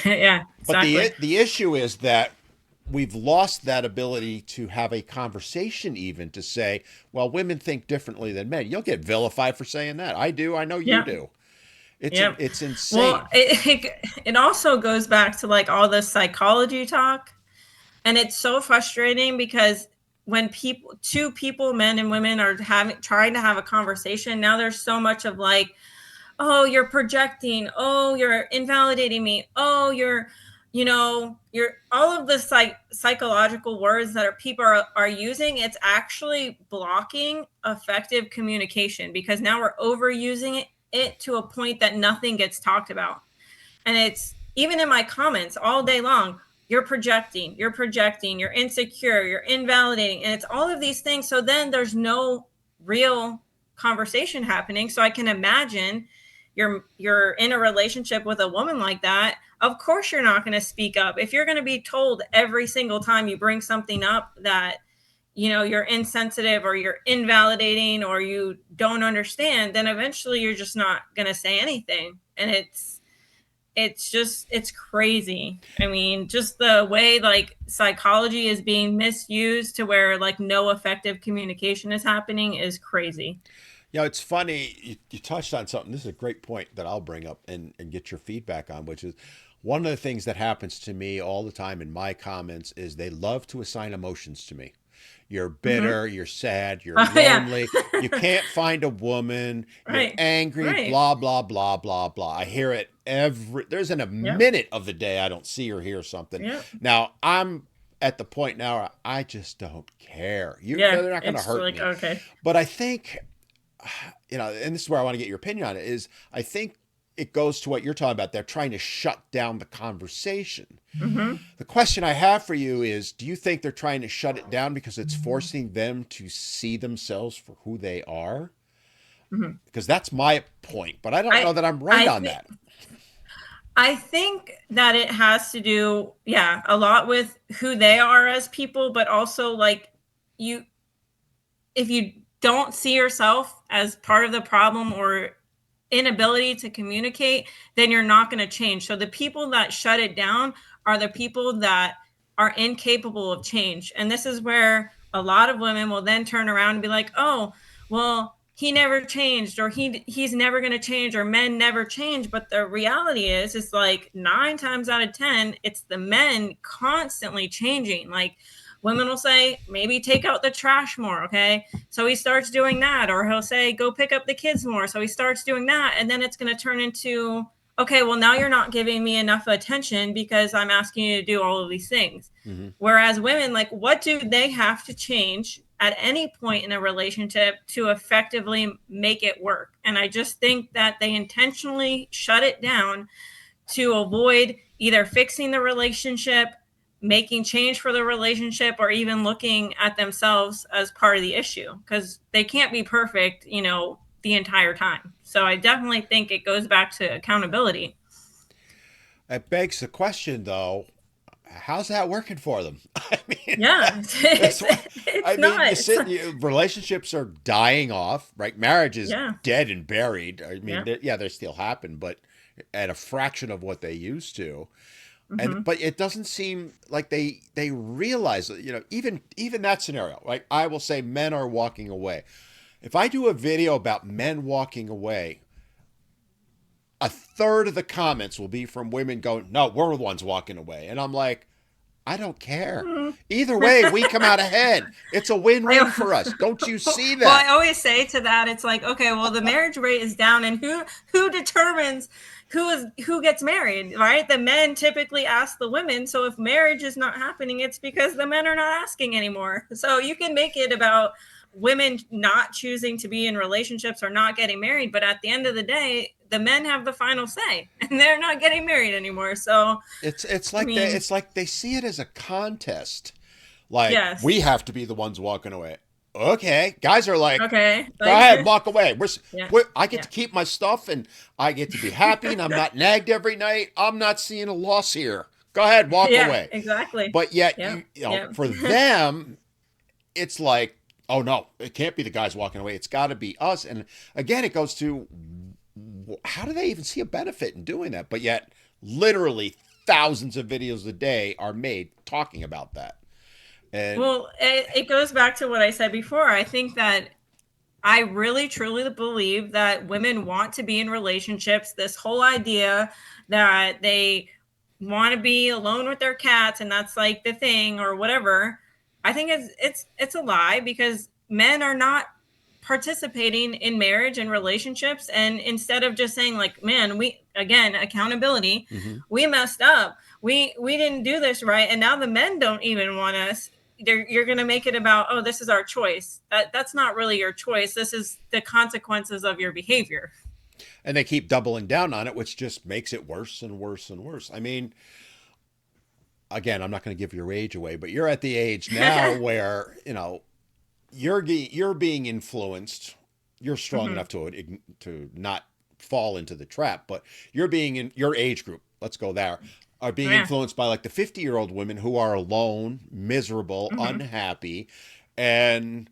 Yeah, exactly.
But the issue is that we've lost that ability to have a conversation, even to say, well, women think differently than men. You'll get vilified for saying that. I do. I know you do. It's insane.
Well, it also goes back to like all this psychology talk. And it's so frustrating because when two people, men and women, are trying to have a conversation, now there's so much of like, oh, you're projecting. Oh, you're invalidating me. Oh, you're all of the psychological words that people are using. It's actually blocking effective communication because now we're overusing it to a point that nothing gets talked about. And it's even in my comments all day long, you're projecting, you're insecure, you're invalidating. And it's all of these things. So then there's no real conversation happening. So I can imagine you're in a relationship with a woman like that. Of course, you're not going to speak up. If you're going to be told every single time you bring something up that, you're insensitive or you're invalidating or you don't understand, then eventually you're just not going to say anything. And it's crazy. I mean, just the way like psychology is being misused to where like no effective communication is happening is crazy.
It's funny. You touched on something. This is a great point that I'll bring up and get your feedback on, which is one of the things that happens to me all the time in my comments is they love to assign emotions to me. You're bitter, mm-hmm. you're sad, you're lonely, you can't find a woman, you're angry, blah, blah, blah, blah, blah. I hear it there's in a minute of the day I don't see or hear something. Yep. Now, I'm at the point now where I just don't care. They're not going to hurt me.
Okay.
But I think, and this is where I want to get your opinion on it, is I think it goes to what you're talking about. They're trying to shut down the conversation. Mm-hmm. The question I have for you is, do you think they're trying to shut it down because it's forcing them to see themselves for who they are? Mm-hmm. Because that's my point, but I don't know that I'm right on that.
I think that it has to do, a lot with who they are as people, but also like if you don't see yourself as part of the problem or inability to communicate, then you're not going to change. So the people that shut it down are the people that are incapable of change. And this is where a lot of women will then turn around and be like, oh, well, he never changed, or he's never going to change, or men never change. But the reality is like 9 times out of 10, it's the men constantly changing. Like women will say, maybe take out the trash more. Okay. So he starts doing that, or he'll say, go pick up the kids more. So he starts doing that. And then it's going to turn into, okay, well, now you're not giving me enough attention because I'm asking you to do all of these things. Mm-hmm. Whereas women, like, what do they have to change at any point in a relationship to effectively make it work? And I just think that they intentionally shut it down to avoid either fixing the relationship, making change for the relationship, or even looking at themselves as part of the issue, because they can't be perfect, the entire time. So I definitely think it goes back to accountability.
It begs the question, though, how's that working for them? I mean,
Yeah,
that's what I
it's
mean.
not. It's not.
Relationships are dying off, right? Marriage is
Yeah,
dead and buried. I mean,
yeah.
they still happen, but at a fraction of what they used to. And
Hmm.
but it doesn't seem like they realize that, even that scenario, right? I will say men are walking away. If I do a video about men walking away, a third of the comments will be from women going, "No, we're the ones walking away," and I'm like, I don't care.
Hmm.
Either way, we come out ahead. It's a win-win
I,
for us. Don't you see
well, I
that?
always say to that, it's like, okay, well, the marriage rate is down, and who determines who gets married, right? The men typically ask the women. So if marriage is not happening, it's because the men are not asking anymore. So you can make it about women not choosing to be in relationships or not getting married, but at the end of the day, the men have the final say, and they're not getting married anymore. So,
It's
I
like
mean,
they see it as a contest. Like we
yes,
have to be the ones walking away. Okay, guys are like,
okay,
go
like,
ahead, walk away.
yeah,
I get
yeah.
to keep my stuff and I get to be happy and I'm not nagged every night. I'm not seeing a loss here. Go ahead, walk
Yeah,
away.
exactly.
But yet,
Yeah, yeah.
for them, it's like, oh no, it can't be the guys walking away. It's got to be us. And again, it goes to how do they even see a benefit in doing that? But yet, literally thousands of videos a day are made talking about that. And
Well, it goes back to what I said before. I think that I really truly believe that women want to be in relationships. This whole idea that they want to be alone with their cats and that's like the thing or whatever. I think it's a lie because men are not participating in marriage and relationships, and instead of just saying like, man, we again accountability,
mm-hmm.
we messed up, we didn't do this right, and now the men don't even want us. You're going to make it about, oh, this is our choice. That's not really your choice. This is the consequences of your behavior.
And they keep doubling down on it, which just makes it worse and worse and worse. I mean, again, I'm not going to give your age away, but you're at the age now where you're being influenced. You're strong
Hmm.
enough to not fall into the trap, but you're being in your age group. Let's go there. Are being
Yeah.
influenced by like the 50-year-old women who are alone, miserable,
Hmm.
unhappy, and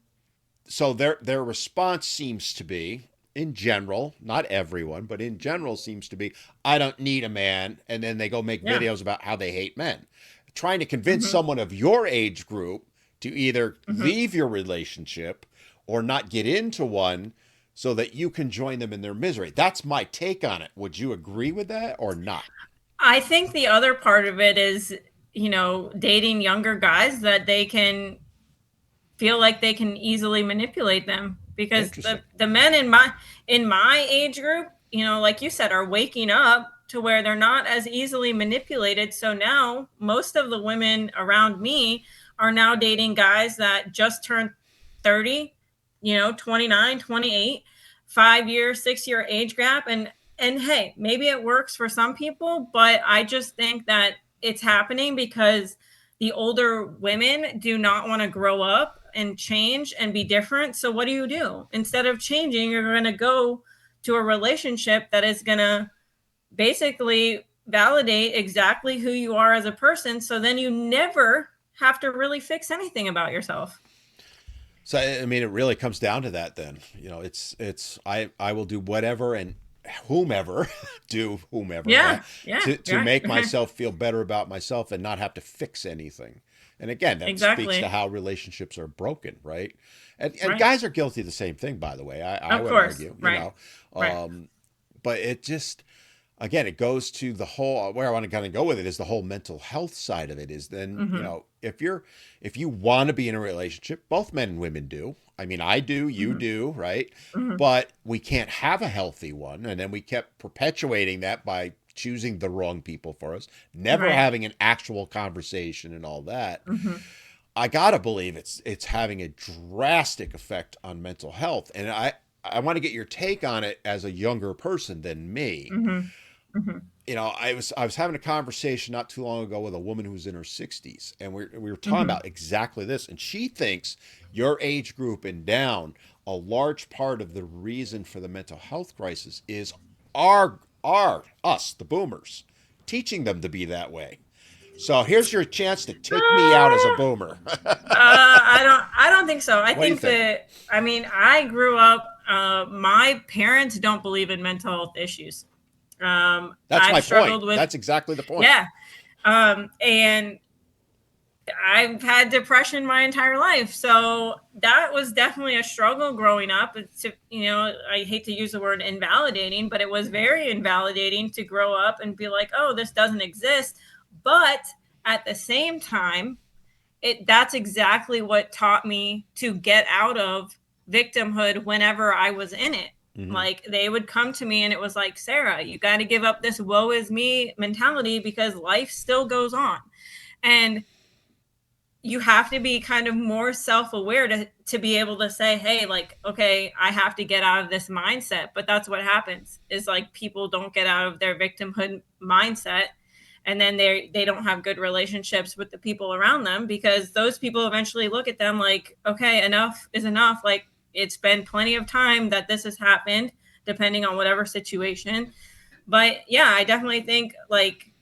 so their response seems to be, in general, not everyone, but in general, seems to be, I don't need a man, and then they go make
Yeah.
videos about how they hate men, trying to convince
Hmm.
someone of your age group to either
Hmm.
leave your relationship or not get into one so that you can join them in their misery. That's my take on it. Would you agree with that or not?
I think the other part of it is, dating younger guys that they can feel like they can easily manipulate them, because the
Interesting.
the men in my age group, like you said, are waking up to where they're not as easily manipulated. So now most of the women around me are now dating guys that just turned 30, 29, 28, 5 year, 6 year age gap. And hey, maybe it works for some people, but I just think that it's happening because the older women do not want to grow up and change and be different. So what do? Instead of changing, you're going to go to a relationship that is going to basically validate exactly who you are as a person. So then you never have to really fix anything about yourself.
So I mean, it really comes down to that. Then I will do whatever and whomever do whomever
Yeah, yeah,
to
yeah.
make myself feel better about myself and not have to fix anything. And again, that speaks to
Exactly.
how relationships are broken, right? And
Right.
guys are guilty of the same thing, by the way. I
Of
would
course.
argue,
Right. Right.
but it just again it goes to the whole where I want to kind of go with it is the whole mental health side of it is then
Mm-hmm.
if you want to be in a relationship, both men and women do. I mean, I do, you
Mm-hmm.
do, right?
Mm-hmm.
But we can't have a healthy one, and then we kept perpetuating that by choosing the wrong people for us, never
Right.
having an actual conversation and all that.
Mm-hmm.
I gotta believe it's having a drastic effect on mental health, and I want to get your take on it as a younger person than me.
Mm-hmm. Mm-hmm.
I was having a conversation not too long ago with a woman who's in her 60s, and we were talking
Mm-hmm.
about exactly this, and she thinks your age group and down, a large part of the reason for the mental health crisis is our us, the boomers, teaching them to be that way. So here's your chance to take me out as a boomer.
I don't think so. I
What do you
think
think?
that, I mean, I grew up, my parents don't believe in mental health issues.
That's my
I've
point.
struggled with,
That's exactly the point.
yeah. And I've had depression my entire life. So that was definitely a struggle growing up. It's, I hate to use the word invalidating, but it was very invalidating to grow up and be like, oh, this doesn't exist. But at the same time, that's exactly what taught me to get out of victimhood whenever I was in it.
Mm-hmm.
Like they would come to me and it was like, Sarah, you got to give up this woe is me mentality because life still goes on. And you have to be kind of more self-aware to be able to say, hey, like, okay, I have to get out of this mindset. But that's what happens is like people don't get out of their victimhood mindset, and then they don't have good relationships with the people around them, because those people eventually look at them like, okay, enough is enough. Like it's been plenty of time that this has happened, depending on whatever situation. But yeah, I definitely think like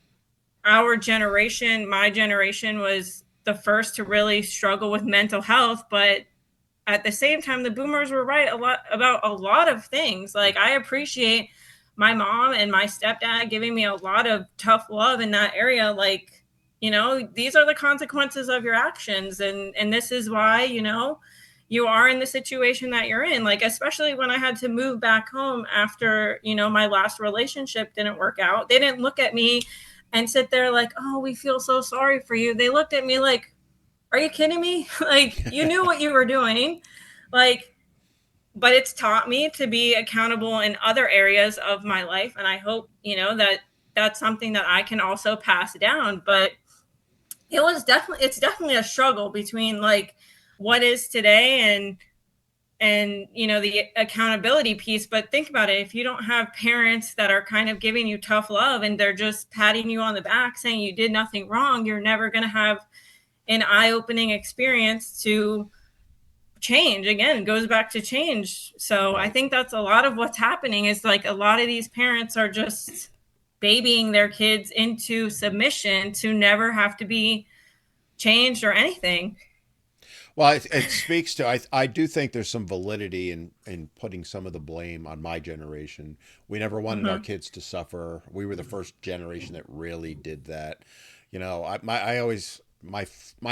our generation, my generation, was the first to really struggle with mental health. But at the same time, the boomers were right a lot about a lot of things. Like I appreciate my mom and my stepdad giving me a lot of tough love in that area. Like, these are the consequences of your actions. And this is why, you are in the situation that you're in. Like, especially when I had to move back home after, my last relationship didn't work out. They didn't look at me and sit there like, oh, we feel so sorry for you. They looked at me like, are you kidding me? Like, you knew what you were doing. Like, but it's taught me to be accountable in other areas of my life. And I hope, that that's something that I can also pass down. But it's definitely a struggle between like what is today and the accountability piece. But think about it, if you don't have parents that are kind of giving you tough love and they're just patting you on the back saying you did nothing wrong, you're never going to have an eye-opening experience to change. Again, it goes back to change. So I
Right.
think that's a lot of what's happening is like a lot of these parents are just babying their kids into submission to never have to be changed or anything.
Well, it speaks to, I do think there's some validity in putting some of the blame on my generation. We never wanted our
Mm-hmm.
kids to suffer. We were the first generation that really did that. I always, my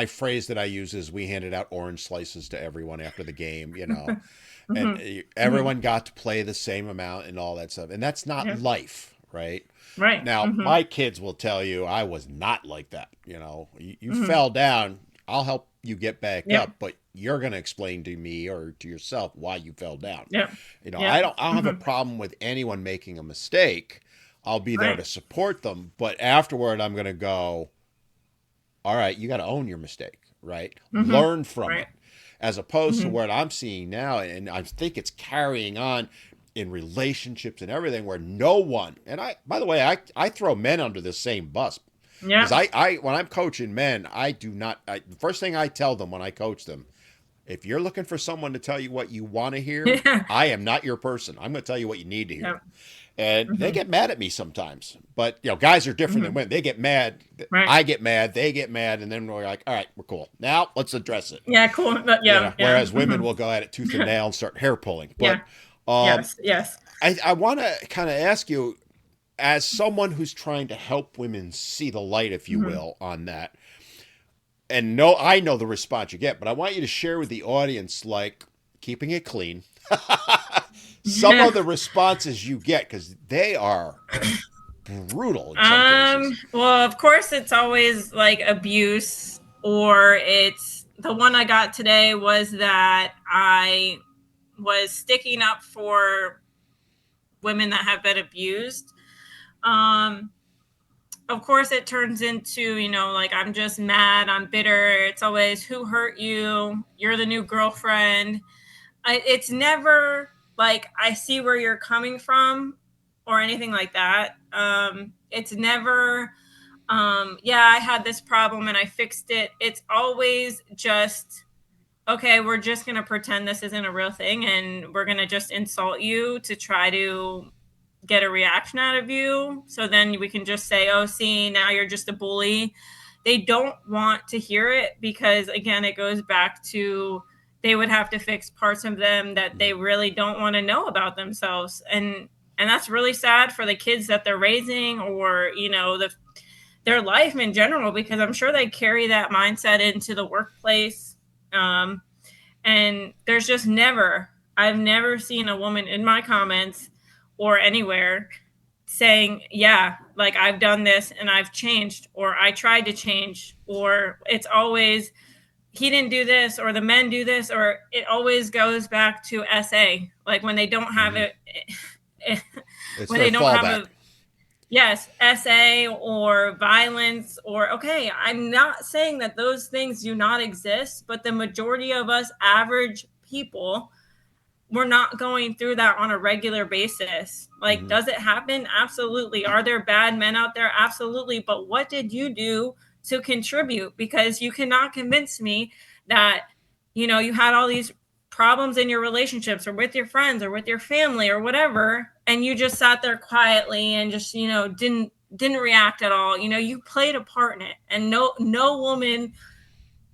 phrase that I use is we handed out orange slices to everyone after the game, and
Mm-hmm. Mm-hmm.
everyone got to play the same amount and all that stuff. And that's not
Yeah.
life, right?
Right.
Now,
Mm-hmm.
my kids will tell you I was not like that. You
Mm-hmm.
fell down. I'll help you get back
Yep.
up, but you're going to explain to me or to yourself why you fell down.
Yep.
I
Yep.
don't have a
Mm-hmm.
problem with anyone making a mistake. I'll be there
Right.
to support them, but afterward I'm going to go, all right, you got to own your mistake, right?
Mm-hmm.
Learn from
Right.
it. As opposed to
Mm-hmm.
what I'm seeing now, and I think it's carrying on in relationships and everything where no one, and by the way, I throw men under the same bus. Because
Yeah.
when I'm coaching men, I do not, the first thing I tell them when I coach them, if you're looking for someone to tell you what you want to hear,
Yeah.
I am not your person. I'm going to tell you what you need to hear.
Yep.
And they
Mm-hmm.
get mad at me sometimes. But, guys are different than
Mm-hmm.
women. They get mad.
Right.
I get mad. They get mad. And then we're like, all right, we're cool. Now let's address it.
Yeah. Cool. But yeah. Yeah.
Whereas women
Mm-hmm.
will go at it tooth and nail and start hair pulling. But
Yeah.
um,
Yes. Yes.
I want to kind of ask you, as someone who's trying to help women see the light, if you
Mm-hmm.
will, on that, and no, I know the response you get, but I want you to share with the audience, like keeping it clean, some
Yeah.
of the responses you get, because they are brutal in some cases.
Well, of course, it's always like abuse, or it's the one I got today was that I was sticking up for women that have been abused. Um, of course, it turns into, like, I'm just mad, I'm bitter. It's always who hurt you, you're the new girlfriend. It's never like I see where you're coming from or anything like that. It's never, yeah, I had this problem and I fixed it. It's always just, okay, we're just going to pretend this isn't a real thing and we're going to just insult you to try to get a reaction out of you. So then we can just say, oh, see, now you're just a bully. they don't want to hear it because, again, it goes back to they would have to fix parts of them that they really don't want to know about themselves. And that's really sad for the kids that they're raising, or, their life in general, because I'm sure they carry that mindset into the workplace. And there's just I've never seen a woman in my comments or anywhere saying, yeah, like, I've done this and I've changed, or I tried to change, or it's always, he didn't do this, or the men do this, or it always goes back to SA. Like, when they don't have it,
It's
when
their
they don't have
fallback.
a, yes, SA or violence, or, okay, I'm not saying that those things do not exist, but the majority of us average people, we're not going through that on a regular basis. Like, does it happen? Absolutely. Are there bad men out there? Absolutely. But what did you do to contribute? Because you cannot convince me that, you had all these problems in your relationships, or with your friends, or with your family, or whatever, and you just sat there quietly and just, didn't react at all. You played a part in it. And no woman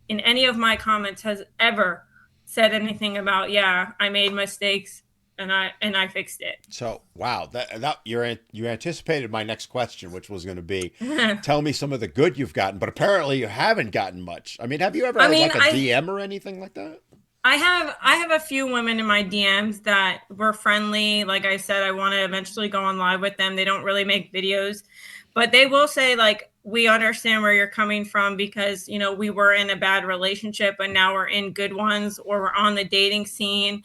in any of my comments has ever said anything about, yeah, I made mistakes and I fixed it.
So wow, that you anticipated my next question, which was going to be, tell me some of the good you've gotten, but apparently you haven't gotten much. I mean, have you ever
I
had
mean,
like a DM or anything like that?
I have a few women in my DMs that were friendly. Like I said, I want to eventually go on live with them. They don't really make videos, but they will say, like, we understand where you're coming from, because, we were in a bad relationship and now we're in good ones, or we're on the dating scene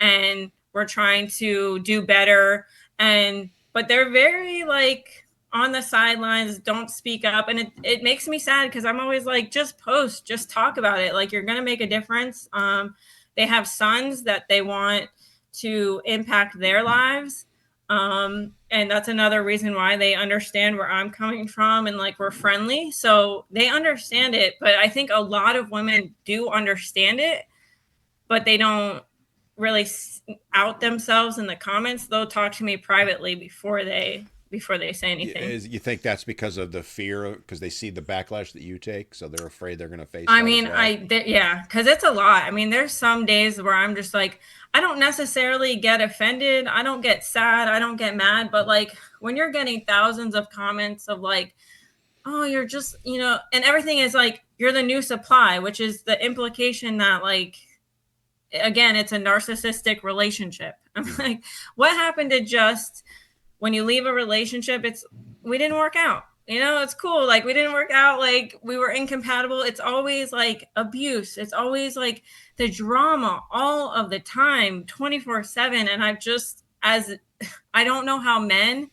and we're trying to do better. But they're very, like, on the sidelines, don't speak up. And it makes me sad, because I'm always like, just post, just talk about it. Like, you're going to make a difference. They have sons that they want to impact their lives. And that's another reason why they understand where I'm coming from, and, like, we're friendly. So they understand it. But I think a lot of women do understand it, but they don't really out themselves in the comments. They'll talk to me privately before they say anything.
You think that's because of the fear, because they see the backlash that you take, so they're afraid they're going to face
I
that as
mean,
well?
yeah, because it's a lot. I mean, there's some days where I'm just like, I don't necessarily get offended. I don't get sad. I don't get mad. But, like, when you're getting thousands of comments of, like, oh, you're just, and everything is like, you're the new supply, which is the implication that, like, again, it's a narcissistic relationship. I'm like, what happened to just, when you leave a relationship, we didn't work out. It's cool. Like, we didn't work out. Like, we were incompatible. It's always like abuse. It's always like the drama all of the time, 24/7. And I don't know how men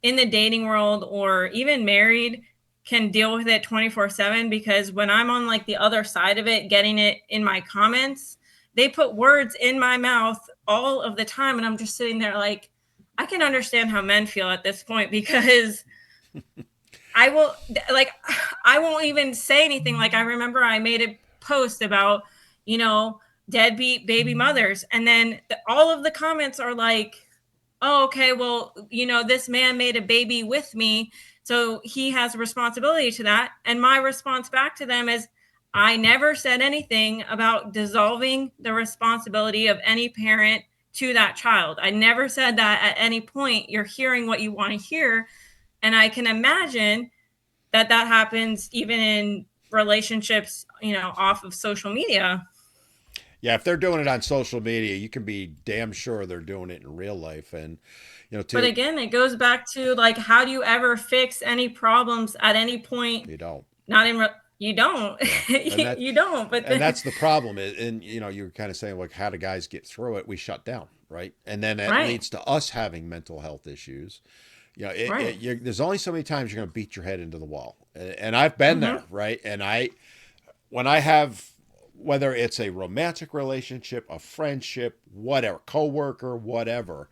in the dating world, or even married, can deal with it 24/7, because when I'm on, like, the other side of it, getting it in my comments, they put words in my mouth all of the time. And I'm just sitting there like, I can understand how men feel at this point, because I will, like, I won't even say anything. Like, I remember I made a post about, deadbeat baby mothers. And then all of the comments are like, oh, okay, well, this man made a baby with me, so he has a responsibility to that. And my response back to them is, I never said anything about dissolving the responsibility of any parent to that child. I never said that at any point. You're hearing what you want to hear. And I can imagine that happens even in relationships, off of social media.
Yeah, if they're doing it on social media, you can be damn sure they're doing it in real life. And
But
to
again, it goes back to, like, how do you ever fix any problems at any point?
you don't.
Not in, you don't,
Yeah, and that
you don't. But
and that's the problem. And you're kind of saying, like, how do guys get through it? We shut down, right? And then that
right,
leads to us having mental health issues.
right.
There's only so many times you're going to beat your head into the wall, and I've been
Mm-hmm.
there, right? And when I have, whether it's a romantic relationship, a friendship, whatever, coworker, whatever,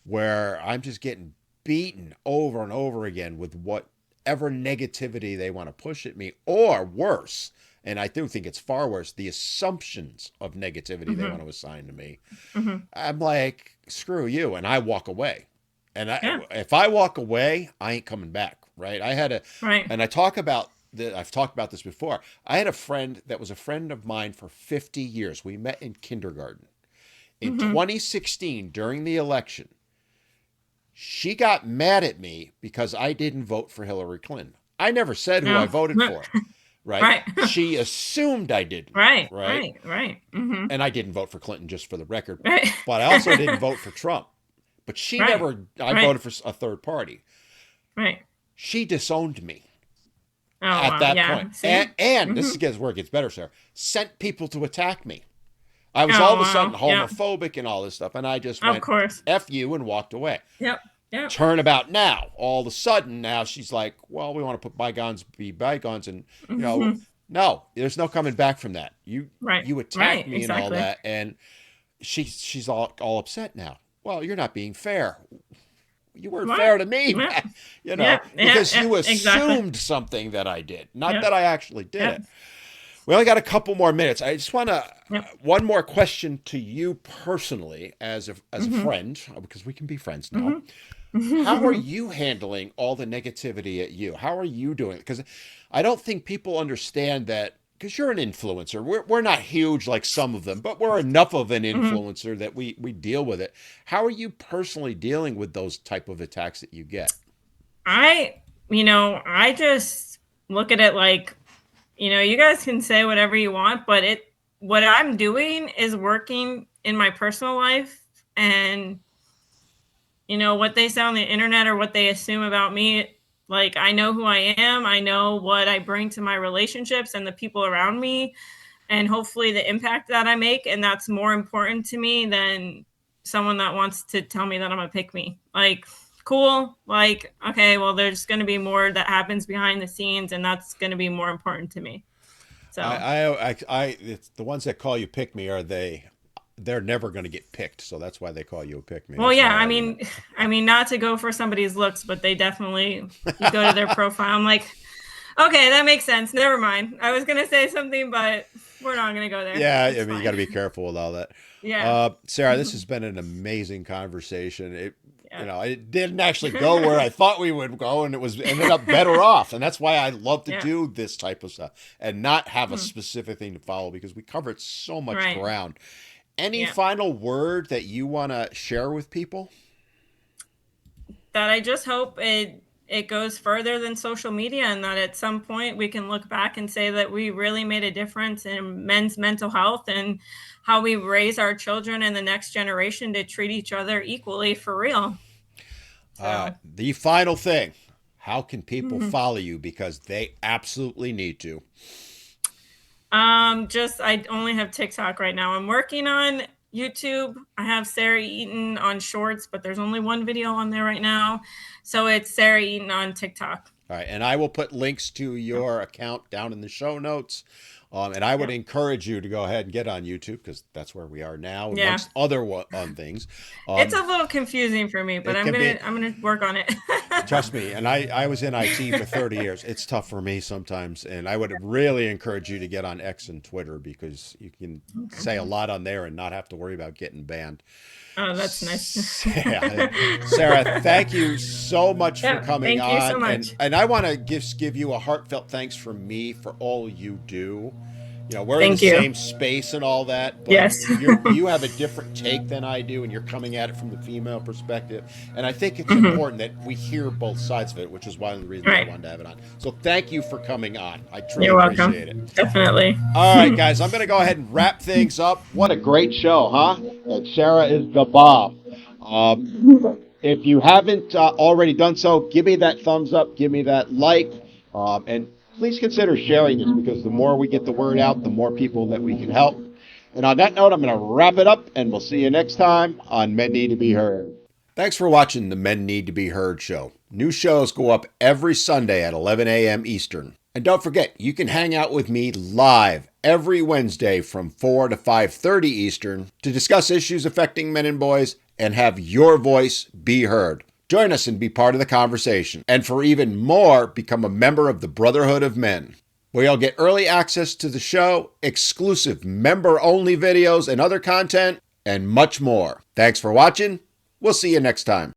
where I'm just getting beaten over and over again with whatever negativity they want to push at me, or worse. And I do think it's far worse, the assumptions of negativity they
Mm-hmm.
want to assign to me.
Mm-hmm.
I'm like, screw you. And I walk away. And
Yeah,
if I walk away, I ain't coming back. Right.
right.
And I talk about, I've talked about this before. I had a friend that was a friend of mine for 50 years. We met in kindergarten. In 2016, during the election, she got mad at me because I didn't vote for Hillary Clinton. I never said who I voted for, right? She assumed I didn't,
right?
And I didn't vote for Clinton, just for the record.
Right.
But I also didn't vote for Trump. But she never, I voted for a third party.
Right.
She disowned me
Oh,
at that point.
See?
And this is where it gets better, Sarah. Sent people to attack me. I was all of a sudden homophobic and all this stuff. And I just went, F you, and walked away.
Yep.
Turnabout now. All of a sudden, now she's like, well, we want to put bygones be bygones. And, you know, no, there's no coming back from that. You attacked me and all that. And she's all upset now. Well, you're not being fair. You weren't fair to me, you know, because you assumed something that I did, not that I actually did it. We only got a couple more minutes. I just want to, one more question to you personally as a friend, because we can be friends now. How are you handling all the negativity at you? How are you doing it? Because I don't think people understand that, because you're an influencer. We're not huge like some of them, but we're enough of an influencer that we deal with it. How are you personally dealing with those type of attacks that you get?
I just look at it like, you guys can say whatever you want, but what I'm doing is working in my personal life, and what they say on the internet or what they assume about me. Like, I know who I am. I know what I bring to my relationships and the people around me, and hopefully the impact that I make. And that's more important to me than someone that wants to tell me that I'm a pick me. Like, cool. Like, okay, well, there's going to be more that happens behind the scenes, and that's going to be more important to me. So
it's the ones that call you pick me they're never going to get picked, so that's why they call you a pick me.
Well, I mean, not to go for somebody's looks, but they definitely, you go to their profile, I'm like, okay, that makes sense. Never mind. I was going to say something, but we're not going to go there.
Yeah, I mean, you got to be careful with all that.
Yeah.
Sarah, this has been an amazing conversation. It didn't actually go where I thought we would go, and ended up better off. And that's why I love to do this type of stuff and not have a specific thing to follow, because we covered so much ground. Any final word that you want to share with people?
That I just hope it goes further than social media, and that at some point we can look back and say that we really made a difference in men's mental health and how we raise our children and the next generation to treat each other equally, for real.
The final thing, how can people follow you? Because they absolutely need to.
I only have TikTok right now. I'm working on YouTube. I have Sara Eaton on Shorts, but there's only one video on there right now. So it's Sara Eaton on TikTok.
All right. And I will put links to your account down in the show notes. And I would encourage you to go ahead and get on YouTube, because that's where we are now, amongst other things.
It's a little confusing for me, but I'm gonna work on it.
Trust me. And I was in IT for 30 years. It's tough for me sometimes, and I would really encourage you to get on X and Twitter, because you can say a lot on there and not have to worry about getting banned.
Oh, that's nice.
Sarah, thank you so much for coming on.
Thank you so much.
And I want to give you a heartfelt thanks from me for all you do. We're in the same space and all that, but you have a different take than I do, and you're coming at it from the female perspective. And I think it's important that we hear both sides of it, which is one of the reasons I wanted to have it on. So thank you for coming on. I truly appreciate it.
Definitely.
All right, guys, I'm going to go ahead and wrap things up. What a great show, huh? And Sara is the bomb. If you haven't already done so, give me that thumbs up, give me that like, and please consider sharing this, because the more we get the word out, the more people that we can help. And on that note, I'm going to wrap it up, and we'll see you next time on Men Need to Be Heard. Thanks for watching the Men Need to Be Heard show. New shows go up every Sunday at 11 a.m. Eastern. And don't forget, you can hang out with me live every Wednesday from 4 to 5:30 Eastern to discuss issues affecting men and boys and have your voice be heard. Join us and be part of the conversation. And for even more, become a member of the Brotherhood of Men, where you'll get early access to the show, exclusive member-only videos and other content, and much more. Thanks for watching. We'll see you next time.